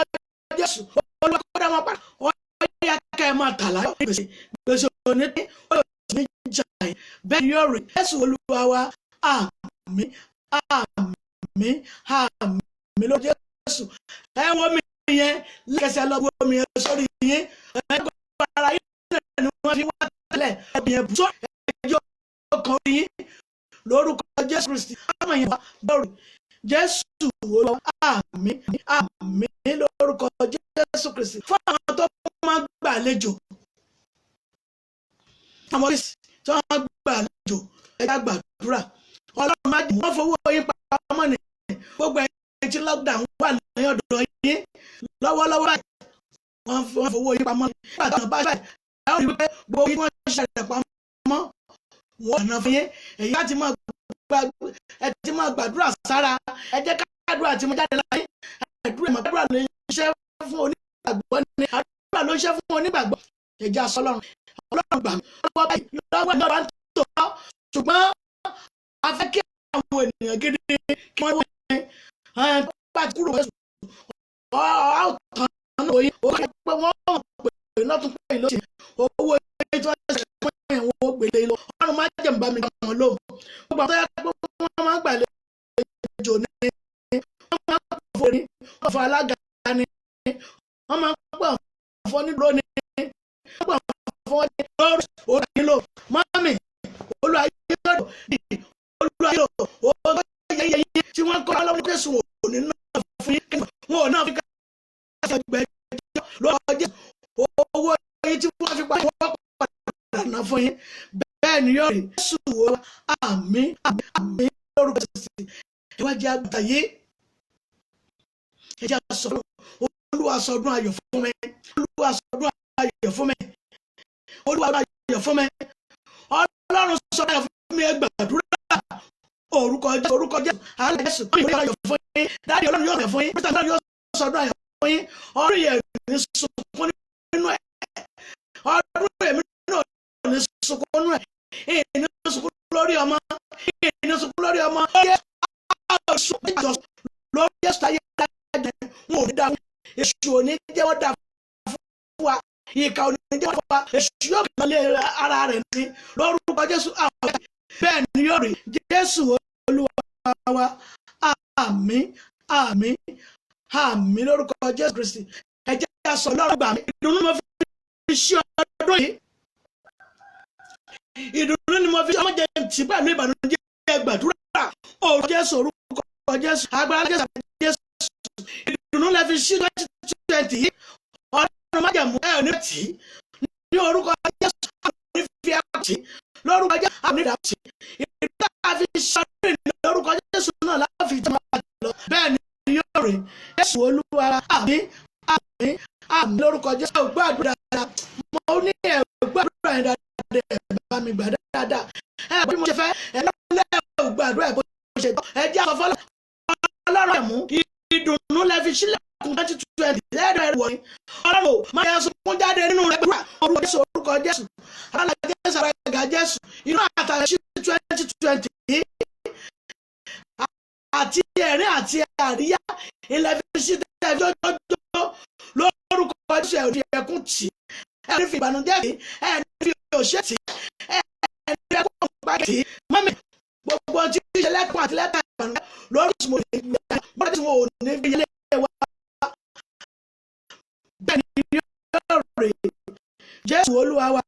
Jésù Olúwa dá wọn padà wọ́n yá kẹ́ ẹ máa tà láyọ̀ gbèsè òní tí ó yọ sí jà yẹn bẹ́ẹ̀ ni yóò rí Jésù Olúwa wa àmín àmín àmín ló Jésù ẹ wọ́n mi yẹn lẹ́kẹsẹ̀ lọ́gbọ́ mi yẹn sórí yín ẹ gbọ́ ara yín ni wọ́n fi wá tẹ́lẹ̀ ẹbí yẹn bù sọ ẹjọ́ kan rí yín lórúkọ Jésù Kristi ọmọ yẹn wá bẹ̀rù Jésù Olúwa àmín àmín lórúkọ Jésù Kristi fún àwọn tó máa gbàlejò àwọn tí wọ́n gbàlejò ẹ̀ka gbàdúrà Ọlọ́run má dì wọ́n fowó yín pamọ́ ní gbogbo ẹ̀yìn tí lockdown wà ní ọ̀dọ̀ yín lọ́wọ́lọ́wọ́ báyìí wọ́n fowó yín pamọ́ nígbà tí wọ́n bá báyìí ẹ̀ rí pé gbogbo yín wọ́n ṣẹlẹ̀ pamọ́ wọ́n ọ̀nà fún yín èyí láti máa gbàdúrà sára ẹ jẹ́ káàdúrà tí mo jáde láyé àdúrà ló ń ṣe fún onígbàgbọ́ ní àdúrà ló ń ṣe fún onígbàgbọ́ ẹ̀jẹ̀ aṣọ Ọlọ́run gbà mí lọ́wọ́ báyìí lọ́wọ́ ìjọba ń tò ọ́ ṣùgbọ́n a fẹ́ kí àwọn ènìyàn gidi kí wọ́n wọ́n bá kúrò wẹ́sùn ọ̀tàn náà òye ó kẹ́ pé wọ́n pè lọ́tún pé ìlú ṣe owó ilé tí wọ́n ṣe fún ẹ̀wọ̀n owó gbèlè lọ Ọlọ́run má jẹ̀ ń bá mi gbà wọ́n lóhùn gbogbo àwọn tó yẹ pé wọ́n máa ń gbàlejò ní wọ́n máa ń pọ̀ fún ní wọ́n fọ alága ní wọ́n máa ń pọ̀ fún ní lónìí wọ́n pọ̀ fún ní lórí òun nílò mọ́mì olùwàyẹ̀dọ̀ olùwàyẹ̀dọ̀ owó yẹyẹ tí wọ́n kọ́ lọ́wọ́ Jésù òní náà fún yín wọn ò náà fi ká ẹgbẹ̀jọ lọ́wọ́ Jésù owó yẹyẹ tí wọ́n fi parí wọ́n padà náà fún yín bẹ́ẹ̀ ni yóò rí Jésù wọ àmín àmín lórúkọ Jésù ìwádìí àgbà yìí ẹjẹ sọ̀rọ̀ Olúwa sọdún ayọ̀ fún mi Olúwa sọdún ayọ̀ fún mi Olúwa ayọ̀ fún mi Ọlọ́run sọdún ayọ̀ fún mi ẹ gbàdúrà orúkọ Jésù alẹ́ Jésù ọ̀rọ̀ ayọ̀ fún yín dáàdi Ọlọ́run yóò rẹ̀ fún yín Ọlọ́run yóò sọdún ayọ̀ fún yín ọdún yẹn ní sunkún nínú ẹ̀ ọdún yẹn ní sunkún nínú ẹ̀ èyí ní sunkún lórí ọmọ èyí ní sunkún lórí ọmọ lórí Jésù ayé wọn ò ní dá èṣù ò ní jẹ́wọ́ dá fún wa ìkà ò ní jẹ́wọ́ fún wa èṣù yóò kàn lé ara rẹ̀ ní lórúkọ Jésù àwọn bẹ́ẹ̀ ni yóò rí Jésù Olúwa wa àmín àmín àmín lórúkọ Jésù Kristi ẹ jẹ́ ká sọ Ọlọ́run gbà mí ìdùnnú mo fi ṣí ọdún yìí ìdùnnú ni mo fi ọmọ jẹ ti pẹ̀lú ìbànújẹ́ gbàdúrà orúkọ Jésù orúkọ Jésù agbára Jésù ìdùnnú la fi ṣí 2020 yìí Ọlọ́run má jẹ̀mú ẹ̀ ní tì ní orúkọ Jésù ní fi àpàtì lórúkọ Jésù àmì ìdàpọ̀tì ìdùnnú la fi ṣọdún lórúkọ Jésù náà láfi jẹ́ máa lọ bẹ́ẹ̀ ni Jésù Olúwa àmín àmín àmín lórúkọ Jésù. ẹ gbàdúrà dáadáa mo ní ẹ gbàdúrà yẹn dáadáa ẹ bá mi gbà dáadáa ẹ bí mo ṣe fẹ́ ẹ lọ́lẹ́ gbàdúrà ẹ bó ṣe tọ́ ẹ jẹ́ àkọ́fọ́ ọlọ́run ẹ̀mú ìdùnnú lẹ fi sílẹ̀kùn 2020 lẹ́ẹ̀dọ̀ ẹ̀rù wọ̀nyí ọlọ́run máa yẹ sunkún jáde nínú rẹ̀ gbàdúrà orúkọ Jésù alága Jésù alága Jésù inú àtàlẹ́ sí 2020 yìí àti ẹ̀rín àti àríyá ilẹ̀ fi sí tẹ́lifíṣọ́ lórúkọ Jésù ẹ̀rí ẹkún tì ẹ̀rí fi ìbànújẹ́ tì ẹ̀rí fi òṣè tì ẹ̀rí ẹkún ọ̀pá tì mọ́mí gbogbo tí ó ṣe lẹ́kùn àti lẹ́tà ìbànújẹ́ lórí ìsúnmọ́ ìgbà bọ́dá tí wọ́n ò ní fi ilé wa bẹ́ẹ̀ ni yóò rè Jésù Olúwa wa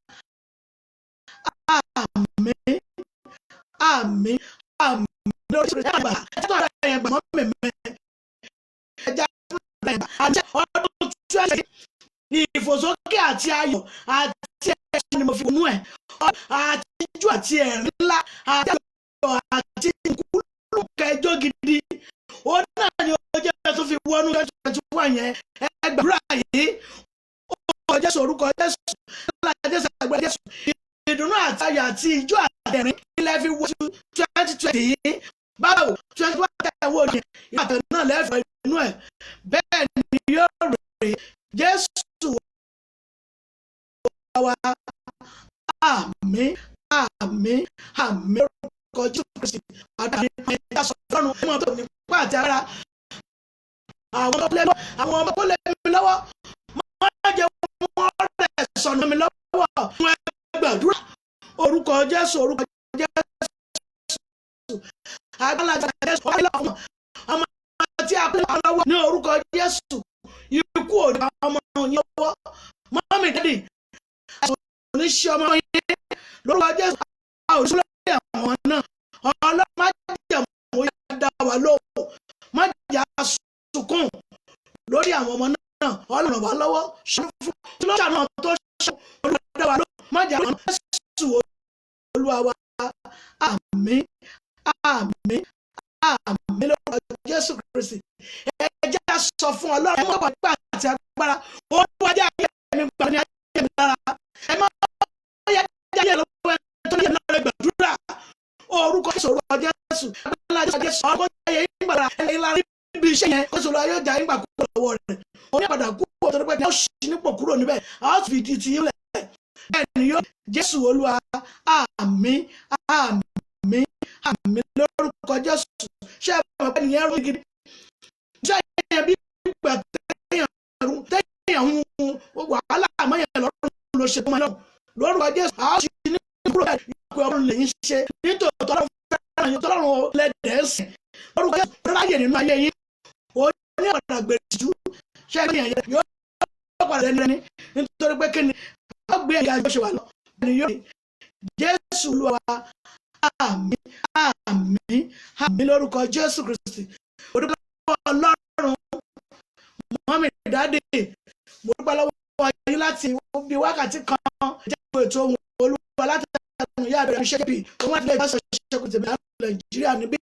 àmín àmín àmín lórí ìṣòro ẹgbà ẹtọ́ ara ẹ̀yẹ gbà mọ́ mẹ́mẹ́ ẹja àti ọdún 20 ìfòsókè àti ayọ̀ àti ẹ̀ṣẹ̀ ni mo fi wọnú ẹ̀ àtijú àti ẹ̀rín ńlá àti ayọ̀ àti ìkúlù kẹjọ gidi ó náà ni ó jẹ́ tó fi wọnú 2021 yẹn ẹgbàdúrà yìí orúkọ Jésù orúkọ Jésù alága Jésù àgbẹ̀ Jésù ìdùnnú àti ayọ̀ àti ìjọ àti ẹ̀rín ilẹ̀ fi wọ 2020 yìí báwo 21 tẹ̀wọ́ ni ìyàtọ̀ náà lẹ́fẹ̀ẹ́ inú ẹ̀ bẹ́ẹ̀ ni yóò rè Jésù wa àmín àmín àmín orúkọ Jésù Kristi àdáni ẹ̀yà sọ̀rọ̀ ọmọ tó ní pàtó àti ara àwọn ọmọ tó lé mi lọ́wọ́ máa jẹ́ wọ́n rẹ̀ sọ̀nà mi lọ́wọ́ fún ẹgbẹ̀dúrà orúkọ Jésù orúkọ Jésù agbálajà Jésù ọlọ́mọ ọmọ tí a pín lọ́wọ́ ní orúkọ Jésù ikú òní ọmọ yín lọ́wọ́ mọ́mí dádì oníṣẹ́ ọmọ yín lórúkọ Jésù àwòrán lórí àwọn náà ọlọ́mọ jẹ́ mọ́ yá dá wa lóhùn má jà sunkún lórí àwọn ọmọ náà ọlọ́run wà lọ́wọ́ ṣàánú fún tí ló ṣàánú tó ṣe olúwa dá wa lóhùn má jà Jésù Olúwa wa àmín àmín àmín lórúkọ Jésù Kristi ẹ jẹ́ sọ fún Ọlọ́run ẹ má gbàgbé àti agbára Olúwa jẹ́ ayé mi gbà ní ayé mi lára ẹ má yẹ ayé lọ́wọ́ ẹ tó yẹ náà rẹ gbàdúrà orúkọ Jésù orúkọ Jésù agbára Jésù ọkọ ayé yín gbàdúrà ẹ lárí bí iṣẹ́ yẹn kó sọ̀rọ̀ ayé ọjà yín gbà kúrò lọ́wọ́ rẹ̀ òun padà kú torí pé ó ṣì nípò kúrò níbẹ̀ a ó fi di ti yín lẹ̀ bẹ́ẹ̀ ni yóò Jésù Olúwa àmín àmín àmín lórúkọ Jésù ṣé ẹ mọ̀ pé nìyẹn rú gidi ṣé ẹ bí ìgbà téèyàn ń wàhálà àmọ́yàn lọ́rùn ló ṣe fún ẹ lórúkọ Jésù àwọn ṣì ní kúrò ẹ̀ ìpè ọ̀run lẹ́yìn ṣe nítorí tọ́lọ́run fẹ́ràn yín tọ́lọ́run lẹ́dẹ̀ẹ́sìn lórúkọ Jésù ráyè nínú ayé yín ó ní ọ̀dà gbèrèjú ṣé ẹ ní ẹ̀yẹ yóò padà lẹ́ni nítorí pé kí ni wọ́n gbé ẹ̀yà àjọṣe wà lọ ẹni yóò Jésù Olúwa àmín àmín àmín lórúkọ Jésù Kristi mo dúpẹ́ lọ́wọ́ Ọlọ́run mọ́mí dáadé mo dúpẹ́ lọ́wọ́ yín láti bí wákàtí kan jẹ́ ètò ohun Olúwa láti ẹnu ìyá àbẹ̀rẹ̀ iṣẹ́ bí wọ́n ti lè bá ṣẹ́kù tèmi láti Nàìjíríà níbí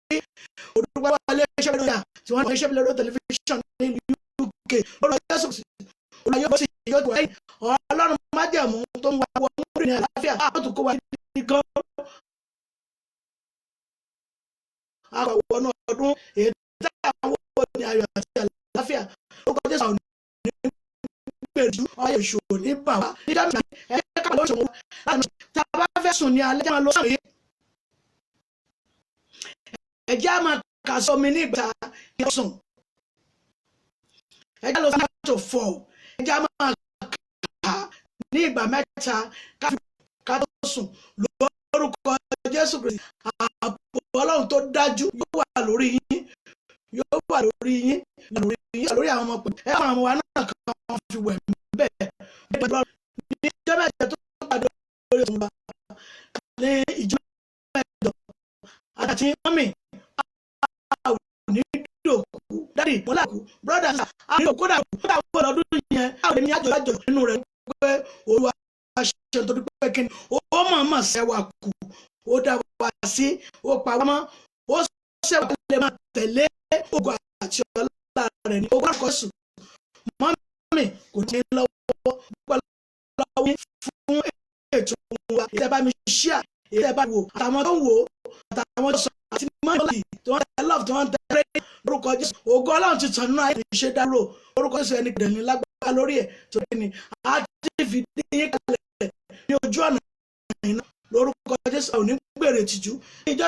mo dúpẹ́ lọ́wọ́ iléeṣẹ́ lórí tí wọ́n ṣe lórí tẹlifíṣàn ní UK lórúkọ Jésù Kristi olùyọ bó sì yóò tó ẹ̀yìn Ọlọ́run májẹ̀mú tó ń wá wọ́n múrin ní àlàáfíà á tún kó wa ní gan àkọ̀wọ́nú ọdún èyí tí àwọn owó ní ayọ̀ àti àlàáfíà ó kọjá sàwọn ní gbèrú ọyọ ìṣòro ní bàwá ní dámìnà ẹ̀yẹ káàlọ́ ìṣòro láti tá a bá fẹ́ sùn ní alẹ́ máa lọ sọ̀rọ̀ yìí ẹ̀jẹ̀ á máa kà sọ mi ní ìgbà ìyọ̀sùn ẹ̀jẹ̀ lọ sí àtò fọ̀ ẹ̀jẹ̀ á máa kà ní ìgbà mẹ́ta ká tó sùn lórúkọ Jésù Kristi ààbò Ọlọ́run tó dájú yóò wà lórí yín lórí àwọn ọmọ pẹ̀lú ẹ̀ àwọn wa náà kan wọ́n fi wẹ̀ bẹ́ẹ̀ ní ìjọ mẹ́jọ tó pàdé lórí ìtumba ní ìjọ mẹ́jọ àti mọ́mì ní dòkú dádì mọ́làkú brọ́dà àti òkúdà kúdà ọdún yẹn àwọn èmi àjọ nínú rẹ̀ pé Olúwa ṣe torí pé kí ni ó mọ̀ sẹ́wà kù ó dá wa sí ó pa wá mọ́ ó ṣẹ̀wá lè máa tẹ̀lé ògo àti ọlá ọlá rẹ̀ ní ogún àkọsù mọ́mì kò ní lọ́wọ́ lọ́wọ́ fún ètò wa ìtẹ́ bá mi ṣíà ìtẹ́ bá wò àtàwọn tó ń wò àtàwọn tó sọ àti mọ́ọ̀lì tó wọ́n tẹ love tó wọ́n tẹ rẹ́ lórúkọ Jésù ògo Ọlọ́run ti tàn nínú àìní ṣe dárò lórúkọ Jésù ẹni kìdẹ̀ ní lágbára lórí ẹ̀ tó ní a ti fi dín kalẹ̀ ní ojú ọ̀nà ìná lórúkọ Jésù ò ní gbèrè tìjú ìjọ